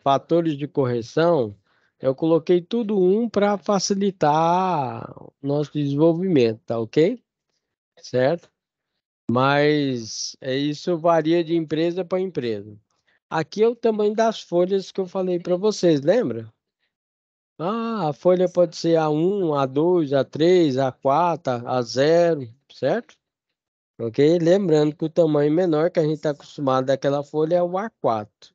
fatores de correção. Eu coloquei tudo um para facilitar o nosso desenvolvimento, tá ok? Certo? Mas isso varia de empresa para empresa. Aqui é o tamanho das folhas que eu falei para vocês, lembra? Ah, a folha pode ser A1, A2, A3, A4, A0, certo? Ok? Lembrando que o tamanho menor que a gente está acostumado daquela folha é o A4.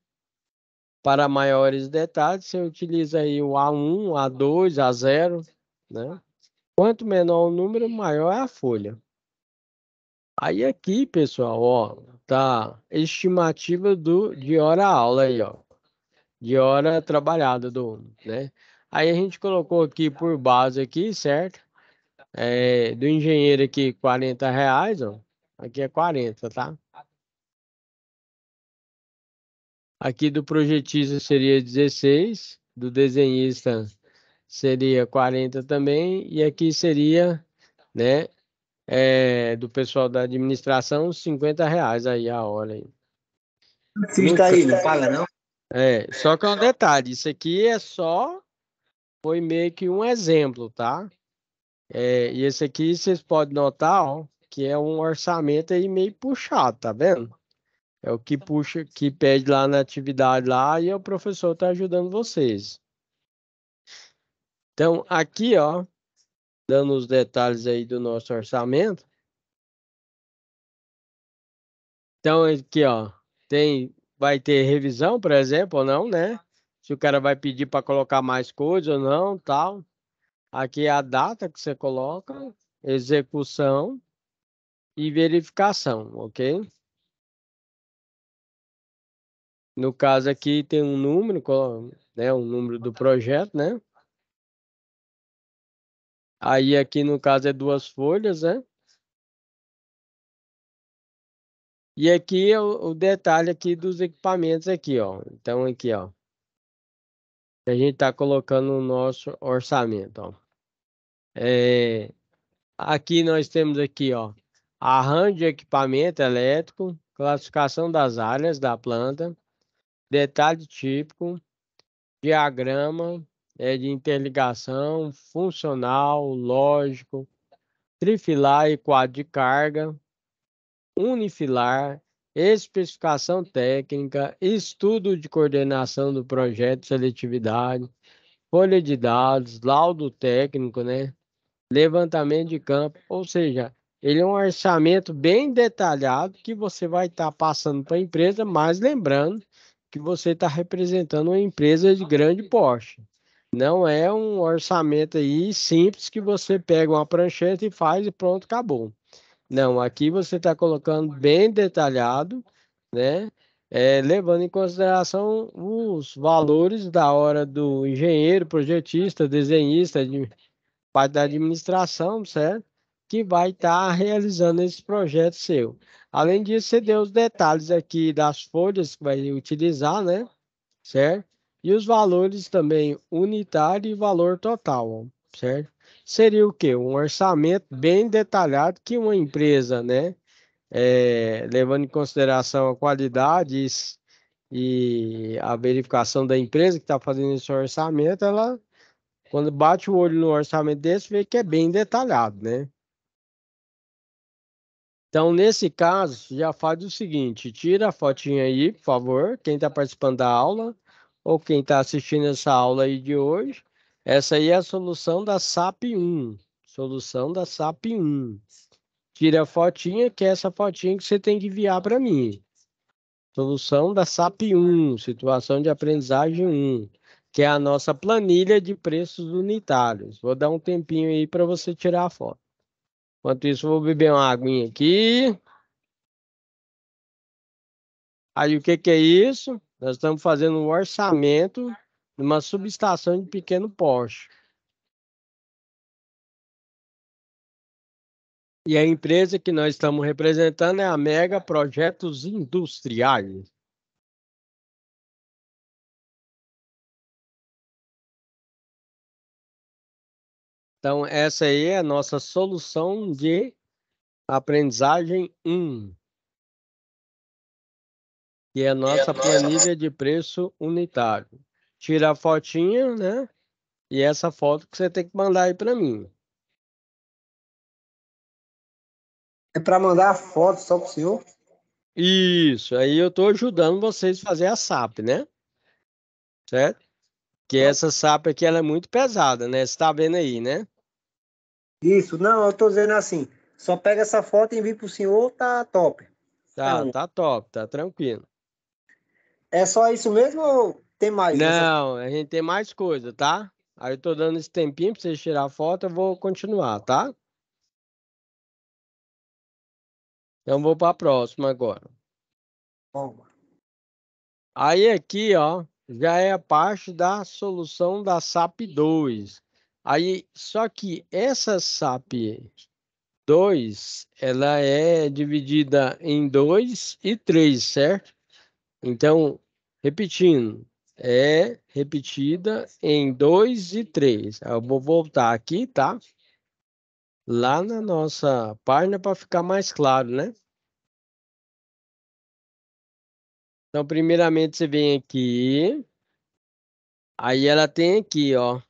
Para maiores detalhes, você utiliza aí o A1, A2, A0, né? Quanto menor o número, maior é a folha. Aí aqui, pessoal, ó, tá estimativa de hora aula aí, ó, de hora trabalhada do aluno, né? Aí a gente colocou aqui por base aqui, certo? Do engenheiro aqui, R$ 40, ó. Aqui é 40, tá? Aqui do projetista seria 16, do desenhista seria 40 também, e aqui seria, né, do pessoal da administração, R$ 50 aí a hora aí. No, Assista aí, não paga não? só que é um detalhe, isso aqui foi meio que um exemplo, tá? E esse aqui vocês podem notar, ó, que é um orçamento aí meio puxado, tá vendo? É o que puxa, que pede lá na atividade lá e o professor tá ajudando vocês. Então, aqui, ó, dando os detalhes aí do nosso orçamento. Então, aqui, ó, vai ter revisão, por exemplo, ou não, né? Se o cara vai pedir para colocar mais coisa ou não, tal. Aqui é a data que você coloca, execução e verificação, ok? No caso aqui tem um número, né, um número do projeto, né? Aí aqui no caso é duas folhas, né? E aqui é o detalhe aqui dos equipamentos aqui, ó. Então aqui, ó, a gente está colocando no nosso orçamento, ó. Aqui nós temos aqui, ó, arranjo de equipamento elétrico, classificação das áreas da planta, detalhe típico, diagrama de interligação, funcional, lógico, trifilar e quadro de carga, unifilar, especificação técnica, estudo de coordenação do projeto de seletividade, folha de dados, laudo técnico, né? Levantamento de campo, ou seja, ele é um orçamento bem detalhado que você vai estar passando para a empresa, mas lembrando que você está representando uma empresa de grande porte. Não é um orçamento aí simples que você pega uma prancheta e faz e pronto, acabou. Não, aqui você está colocando bem detalhado, né? Levando em consideração os valores da hora do engenheiro, projetista, desenhista, parte da administração, certo? Que vai estar realizando esse projeto seu. Além disso, você deu os detalhes aqui das folhas que vai utilizar, né? Certo? E os valores também unitário e valor total, ó. certo? Seria o quê? Um orçamento bem detalhado que uma empresa, né, levando em consideração a qualidade e a verificação da empresa que está fazendo esse orçamento, ela, quando bate o olho no orçamento desse, vê que é bem detalhado, né? Então, nesse caso, já faz o seguinte, tira a fotinha aí, por favor, quem está participando da aula, ou quem está assistindo essa aula aí de hoje. Essa aí é a solução da SAP 1. Solução da SAP 1. Tira a fotinha, que é essa fotinha que você tem que enviar para mim. Solução da SAP 1, situação de aprendizagem 1, que é a nossa planilha de preços unitários. Vou dar um tempinho aí para você tirar a foto. Enquanto isso, eu vou beber uma aguinha aqui. Aí, o que que é isso? Nós estamos fazendo um orçamento de uma subestação de pequeno porte. E a empresa que nós estamos representando é a Mega Projetos Industriais. Então, essa aí é a nossa solução de aprendizagem 1, que é a nossa planilha de preço unitário. Tira a fotinha, né? E essa foto que você tem que mandar aí para mim. É para mandar a foto só pro senhor? Isso, aí eu estou ajudando vocês a fazer a SAP, né? Certo? Que essa SAP aqui ela é muito pesada, né? Você tá vendo aí, né? Isso, não, eu tô dizendo assim, só pega essa foto e envia pro senhor, tá top. Tá, Não, tá top, tá tranquilo. é só isso mesmo ou tem mais nessa? Não, a gente tem mais coisa, tá? Aí eu tô dando esse tempinho pra vocês tirar a foto, eu vou continuar, tá? Então vou para a próxima agora. Toma. Aí aqui, ó, já é a parte da solução da SAP 2. Aí, só que essa SAP 2, ela é dividida em 2 e 3, certo? Então, repetindo, é repetida em 2 e 3. Eu vou voltar aqui, tá? Lá na nossa página para ficar mais claro, né? Então, primeiramente, você vem aqui. Aí ela tem aqui, ó.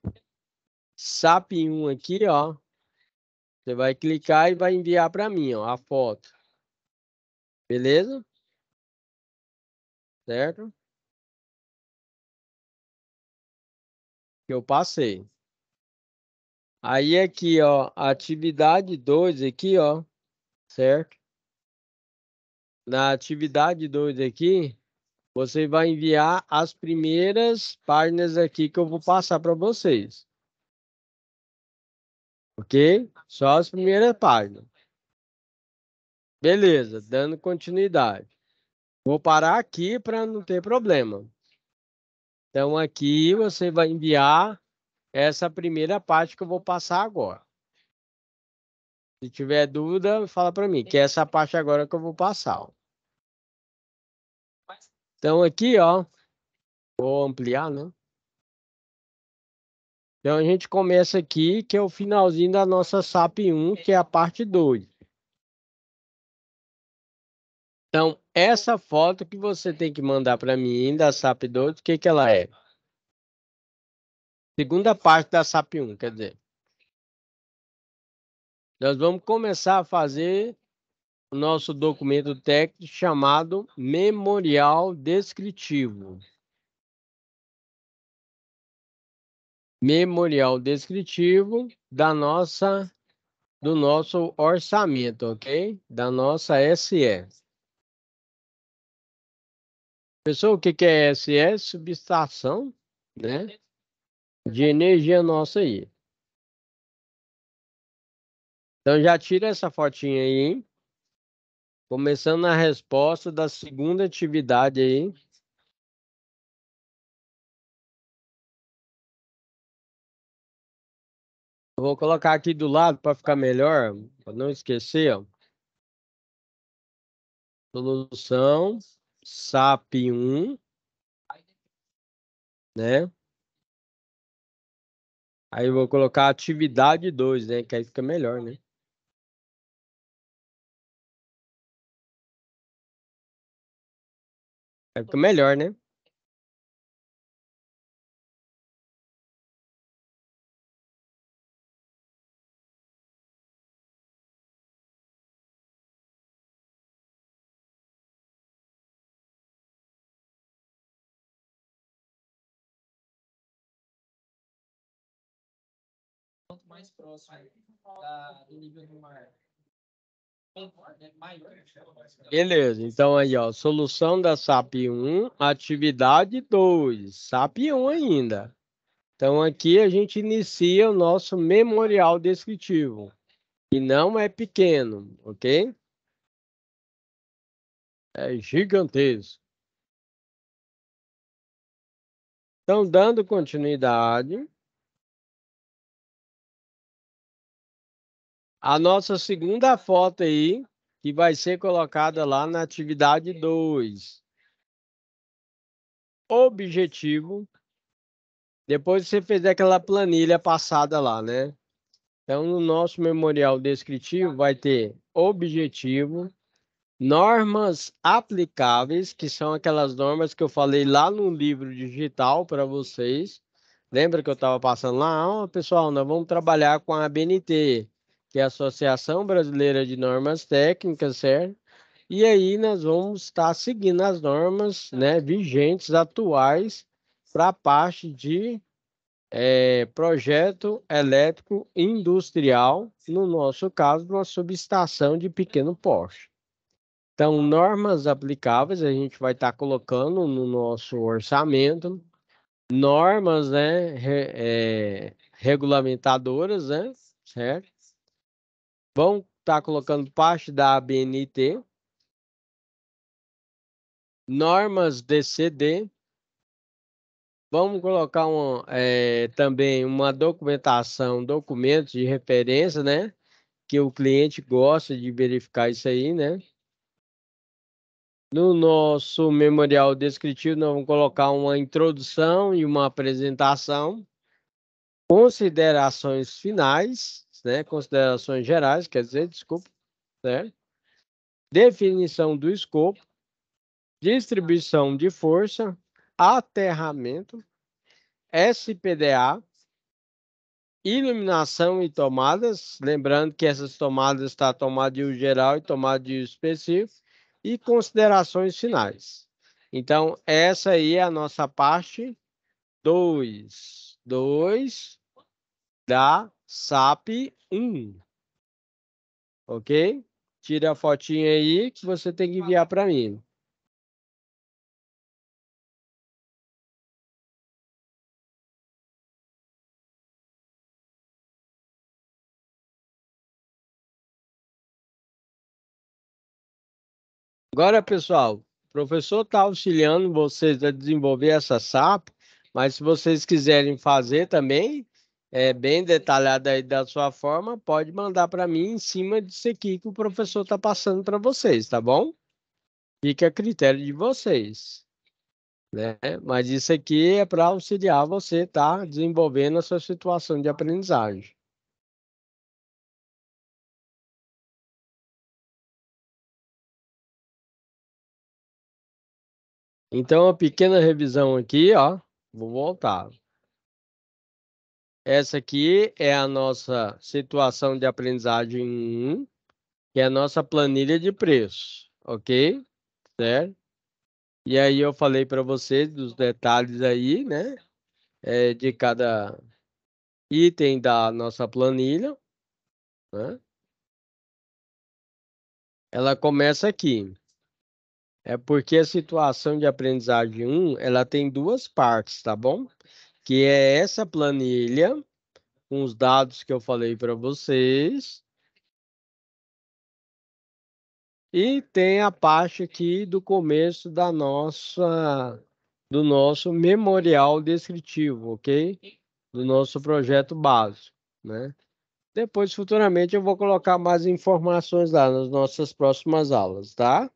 SAP 1 aqui, ó. Você vai clicar e vai enviar para mim, ó, a foto. Beleza? Certo? Que eu passei. Aí aqui, ó, atividade 2 aqui, ó, certo? Na atividade 2 aqui, você vai enviar as primeiras páginas aqui que eu vou passar para vocês. Ok? Só as primeiras páginas. Beleza, dando continuidade. Vou parar aqui para não ter problema. Então aqui você vai enviar essa primeira parte que eu vou passar agora. Se tiver dúvida, fala para mim, que é essa parte agora que eu vou passar, ó. Então aqui, ó, vou ampliar, né? Então a gente começa aqui, que é o finalzinho da nossa SAP 1, que é a parte 2. Então, essa foto que você tem que mandar para mim da SAP 2, o que que ela é? Segunda parte da SAP 1, quer dizer. Nós vamos começar a fazer o nosso documento técnico chamado Memorial Descritivo. Memorial descritivo do nosso orçamento, ok? Da nossa SE. Pessoal, o que que é SE? Subestação, né? De energia nossa aí. Então já tira essa fotinha aí, hein? Começando na resposta da segunda atividade aí. Eu vou colocar aqui do lado para ficar melhor, para não esquecer, ó. Solução SAP 1, né? Aí eu vou colocar atividade 2, né? Que aí fica melhor, né? Aí fica melhor, né? Mais próximo do nível do mar. Beleza, então aí, ó, solução da SAP 1, atividade 2, SAP 1 ainda. Então aqui a gente inicia o nosso memorial descritivo, e não é pequeno, ok? É gigantesco. Então, dando continuidade, a nossa segunda foto aí, que vai ser colocada lá na atividade 2. Objetivo. Depois você fez aquela planilha passada lá, né? Então, no nosso memorial descritivo vai ter objetivo, normas aplicáveis, que são aquelas normas que eu falei lá no livro digital para vocês. Lembra que eu estava passando lá? Pessoal, nós vamos trabalhar com a ABNT, que é a Associação Brasileira de Normas Técnicas, certo? E aí nós vamos estar seguindo as normas, né, vigentes, atuais, para a parte de projeto elétrico industrial, no nosso caso, uma subestação de pequeno porte. Então, normas aplicáveis a gente vai estar colocando no nosso orçamento, normas, né, regulamentadoras, né, certo? Vão estar colocando parte da ABNT, normas DCD, vamos colocar também uma documentação, documentos de referência, né? Que o cliente gosta de verificar isso aí, né? No nosso memorial descritivo, nós vamos colocar uma introdução e uma apresentação, considerações finais, né? Considerações gerais, quer dizer, desculpa, né? Definição do escopo, distribuição de força, aterramento, SPDA, iluminação e tomadas, lembrando que essas tomadas está tomada de uso geral e tomada de uso específico, e considerações finais. Então, essa aí é a nossa parte 2 da SAP 1. Ok? Tira a fotinha aí que você tem que enviar para mim. Agora, pessoal, o professor está auxiliando vocês a desenvolver essa SAP, mas se vocês quiserem fazer também, bem detalhado aí da sua forma, pode mandar para mim em cima disso aqui que o professor está passando para vocês, tá bom? Fica a critério de vocês, né? Mas isso aqui é para auxiliar você tá desenvolvendo a sua situação de aprendizagem. Então, uma pequena revisão aqui, ó. Vou voltar. Essa aqui é a nossa situação de aprendizagem 1, que é a nossa planilha de preço, ok? Certo? E aí eu falei para vocês dos detalhes aí, né? De cada item da nossa planilha, né? Ela começa aqui. É porque a situação de aprendizagem 1, ela tem duas partes, tá bom? Que é essa planilha, com os dados que eu falei para vocês. E tem a parte aqui do começo do nosso memorial descritivo, ok? Do nosso projeto básico, né? Depois, futuramente, eu vou colocar mais informações lá nas nossas próximas aulas, tá?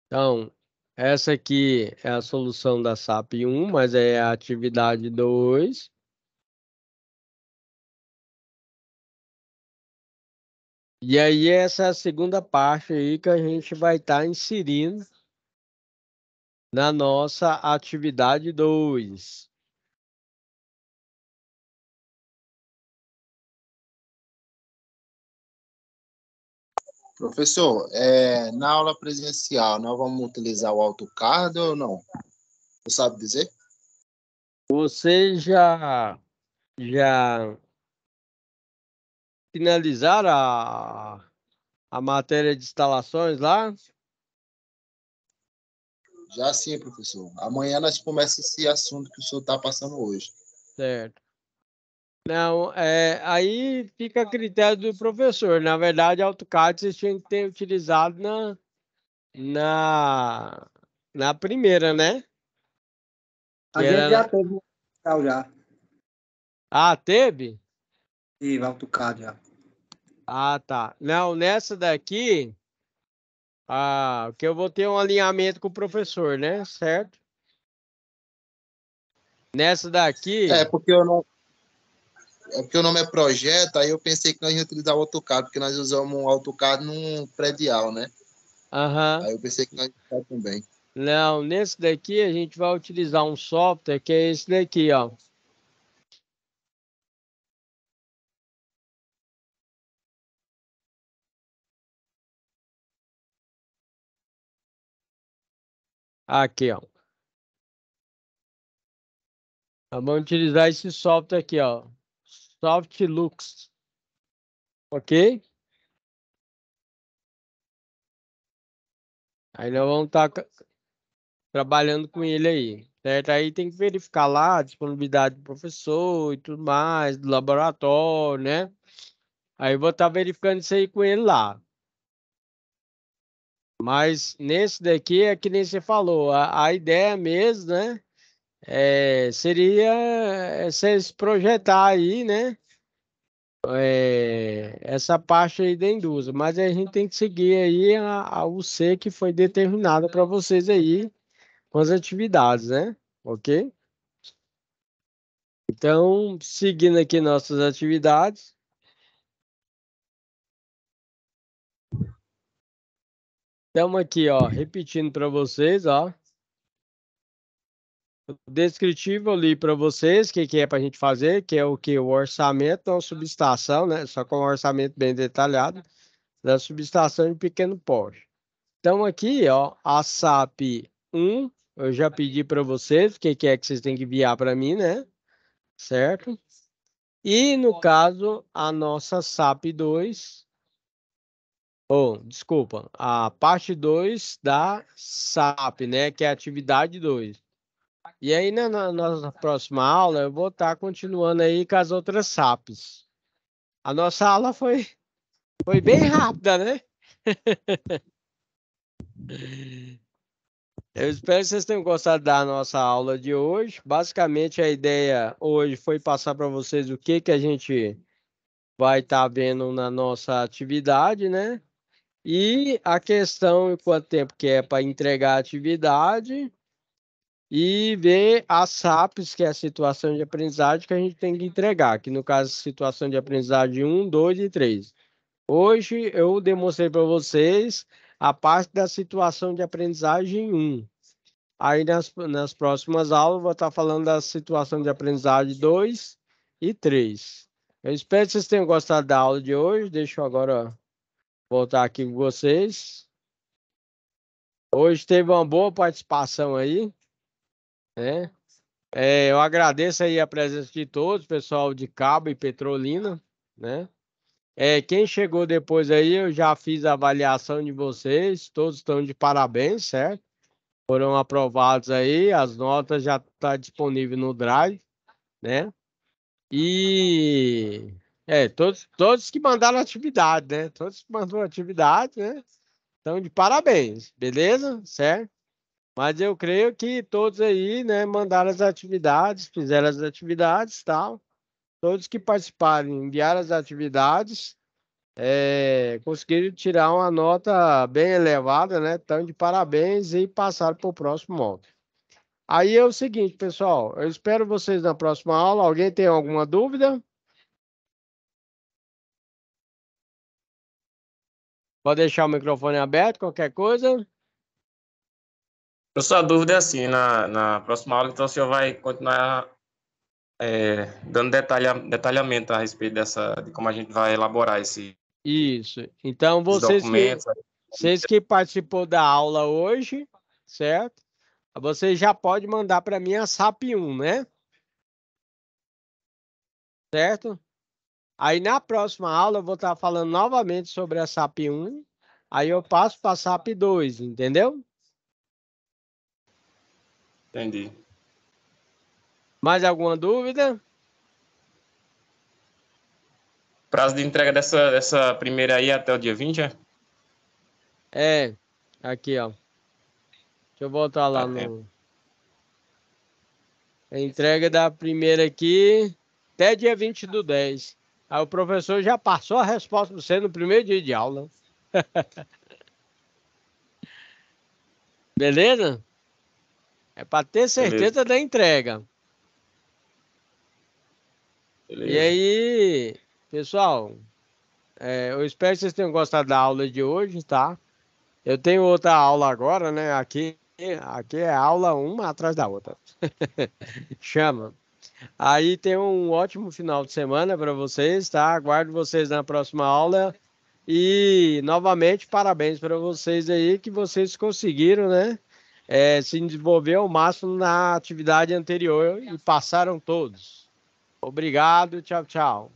Então, Essa aqui é a solução da SAP 1, mas é a atividade 2. E aí, essa é a segunda parte aí que a gente vai estar inserindo na nossa atividade 2. Professor, na aula presencial, nós vamos utilizar o AutoCAD ou não? Você sabe dizer? Vocês já finalizaram a matéria de instalações lá? Já sim, professor. Amanhã nós começamos esse assunto que o senhor está passando hoje. Certo. Não, aí fica a critério do professor. Na verdade, AutoCAD vocês tinham que ter utilizado na, na primeira, né? Que A gente era já teve um tal já. Ah, teve? E AutoCAD já. Ah, tá. Não, nessa daqui, que eu vou ter um alinhamento com o professor, né? Certo? Nessa É daqui, porque eu não, é porque o nome é projeto, aí eu pensei que nós íamos utilizar o AutoCAD, porque nós usamos o AutoCAD num predial, né? aham. Aí eu pensei que nós ia usar também. Não, nesse daqui a gente vai utilizar um software que é esse daqui, ó. Aqui, ó. Nós vamos utilizar esse software aqui, ó. Softlux. Ok? Aí nós vamos estar trabalhando com ele aí. Certo? Aí tem que verificar lá a disponibilidade do professor e tudo mais, do laboratório, né? Aí eu vou estar verificando isso aí com ele lá. Mas nesse daqui é que nem você falou, a ideia mesmo, né? Seria vocês projetar aí, né? Essa parte aí da indústria. Mas a gente tem que seguir aí a UC que foi determinada para vocês aí com as atividades, né? Ok? Então, seguindo aqui nossas atividades. Estamos aqui, ó, repetindo para vocês, ó. O descritivo ali para vocês, o que é para a gente fazer, que é o que? O orçamento da subestação, né? Só com um orçamento bem detalhado, da subestação de pequeno porte. Então, aqui, ó, a SAP 1, eu já pedi para vocês, o que é que vocês têm que enviar para mim, né? Certo? E, no caso, a nossa SAP 2, desculpa, a parte 2 da SAP, né? Que é a atividade 2. E aí, na nossa próxima aula, eu vou estar continuando aí com as outras SAPs. A nossa aula foi bem rápida, né? Eu espero que vocês tenham gostado da nossa aula de hoje. Basicamente, a ideia hoje foi passar para vocês o que a gente vai estar vendo na nossa atividade, né? E a questão, em quanto tempo que é para entregar a atividade e ver as SAPs, que é a situação de aprendizagem que a gente tem que entregar, que no caso, situação de aprendizagem 1, 2 e 3. Hoje eu demonstrei para vocês a parte da situação de aprendizagem 1. Aí nas próximas aulas eu vou estar falando da situação de aprendizagem 2 e 3. Eu espero que vocês tenham gostado da aula de hoje. Deixa eu agora voltar aqui com vocês. Hoje teve uma boa participação aí, né? Eu agradeço aí a presença de todos, pessoal de Cabo e Petrolina, né? Quem chegou depois aí, eu já fiz a avaliação de vocês, todos estão de parabéns, certo? Foram aprovados aí, as notas já estão disponíveis no Drive, né? E todos que mandaram atividade, né? Todos que mandaram atividade, né? Estão de parabéns, beleza? Certo? Mas eu creio que todos aí, né, mandaram as atividades, fizeram as atividades, tal. Todos que participaram, enviaram as atividades, conseguiram tirar uma nota bem elevada, né? Então, de parabéns e passaram para o próximo módulo. Aí é o seguinte, pessoal, eu espero vocês na próxima aula. Alguém tem alguma dúvida? Pode deixar o microfone aberto, qualquer coisa. Só a dúvida é assim, na próxima aula, então o senhor vai continuar dando detalhamento a respeito de como a gente vai elaborar esses Isso. Então, documentos. vocês que participou da aula hoje, certo? Vocês já podem mandar para mim a SAP 1, né? Certo? Aí na próxima aula eu vou estar falando novamente sobre a SAP 1. Aí eu passo para a SAP 2, entendeu? Entendi. Mais alguma dúvida? Prazo de entrega dessa primeira aí é até o dia 20, é? Aqui, ó. Deixa eu voltar lá Tá tempo. no... A entrega da primeira aqui, até dia 20/10. Aí o professor já passou a resposta para você no primeiro dia de aula. Beleza? É para ter certeza da entrega. Beleza. E aí, pessoal, eu espero que vocês tenham gostado da aula de hoje, tá? Eu tenho outra aula agora, né? Aqui é aula uma atrás da outra. Chama. Aí tem um ótimo final de semana para vocês, tá? Aguardo vocês na próxima aula. E, novamente, parabéns para vocês aí, que vocês conseguiram, né? Se desenvolver ao máximo na atividade anterior e passaram todos. Obrigado, tchau, tchau.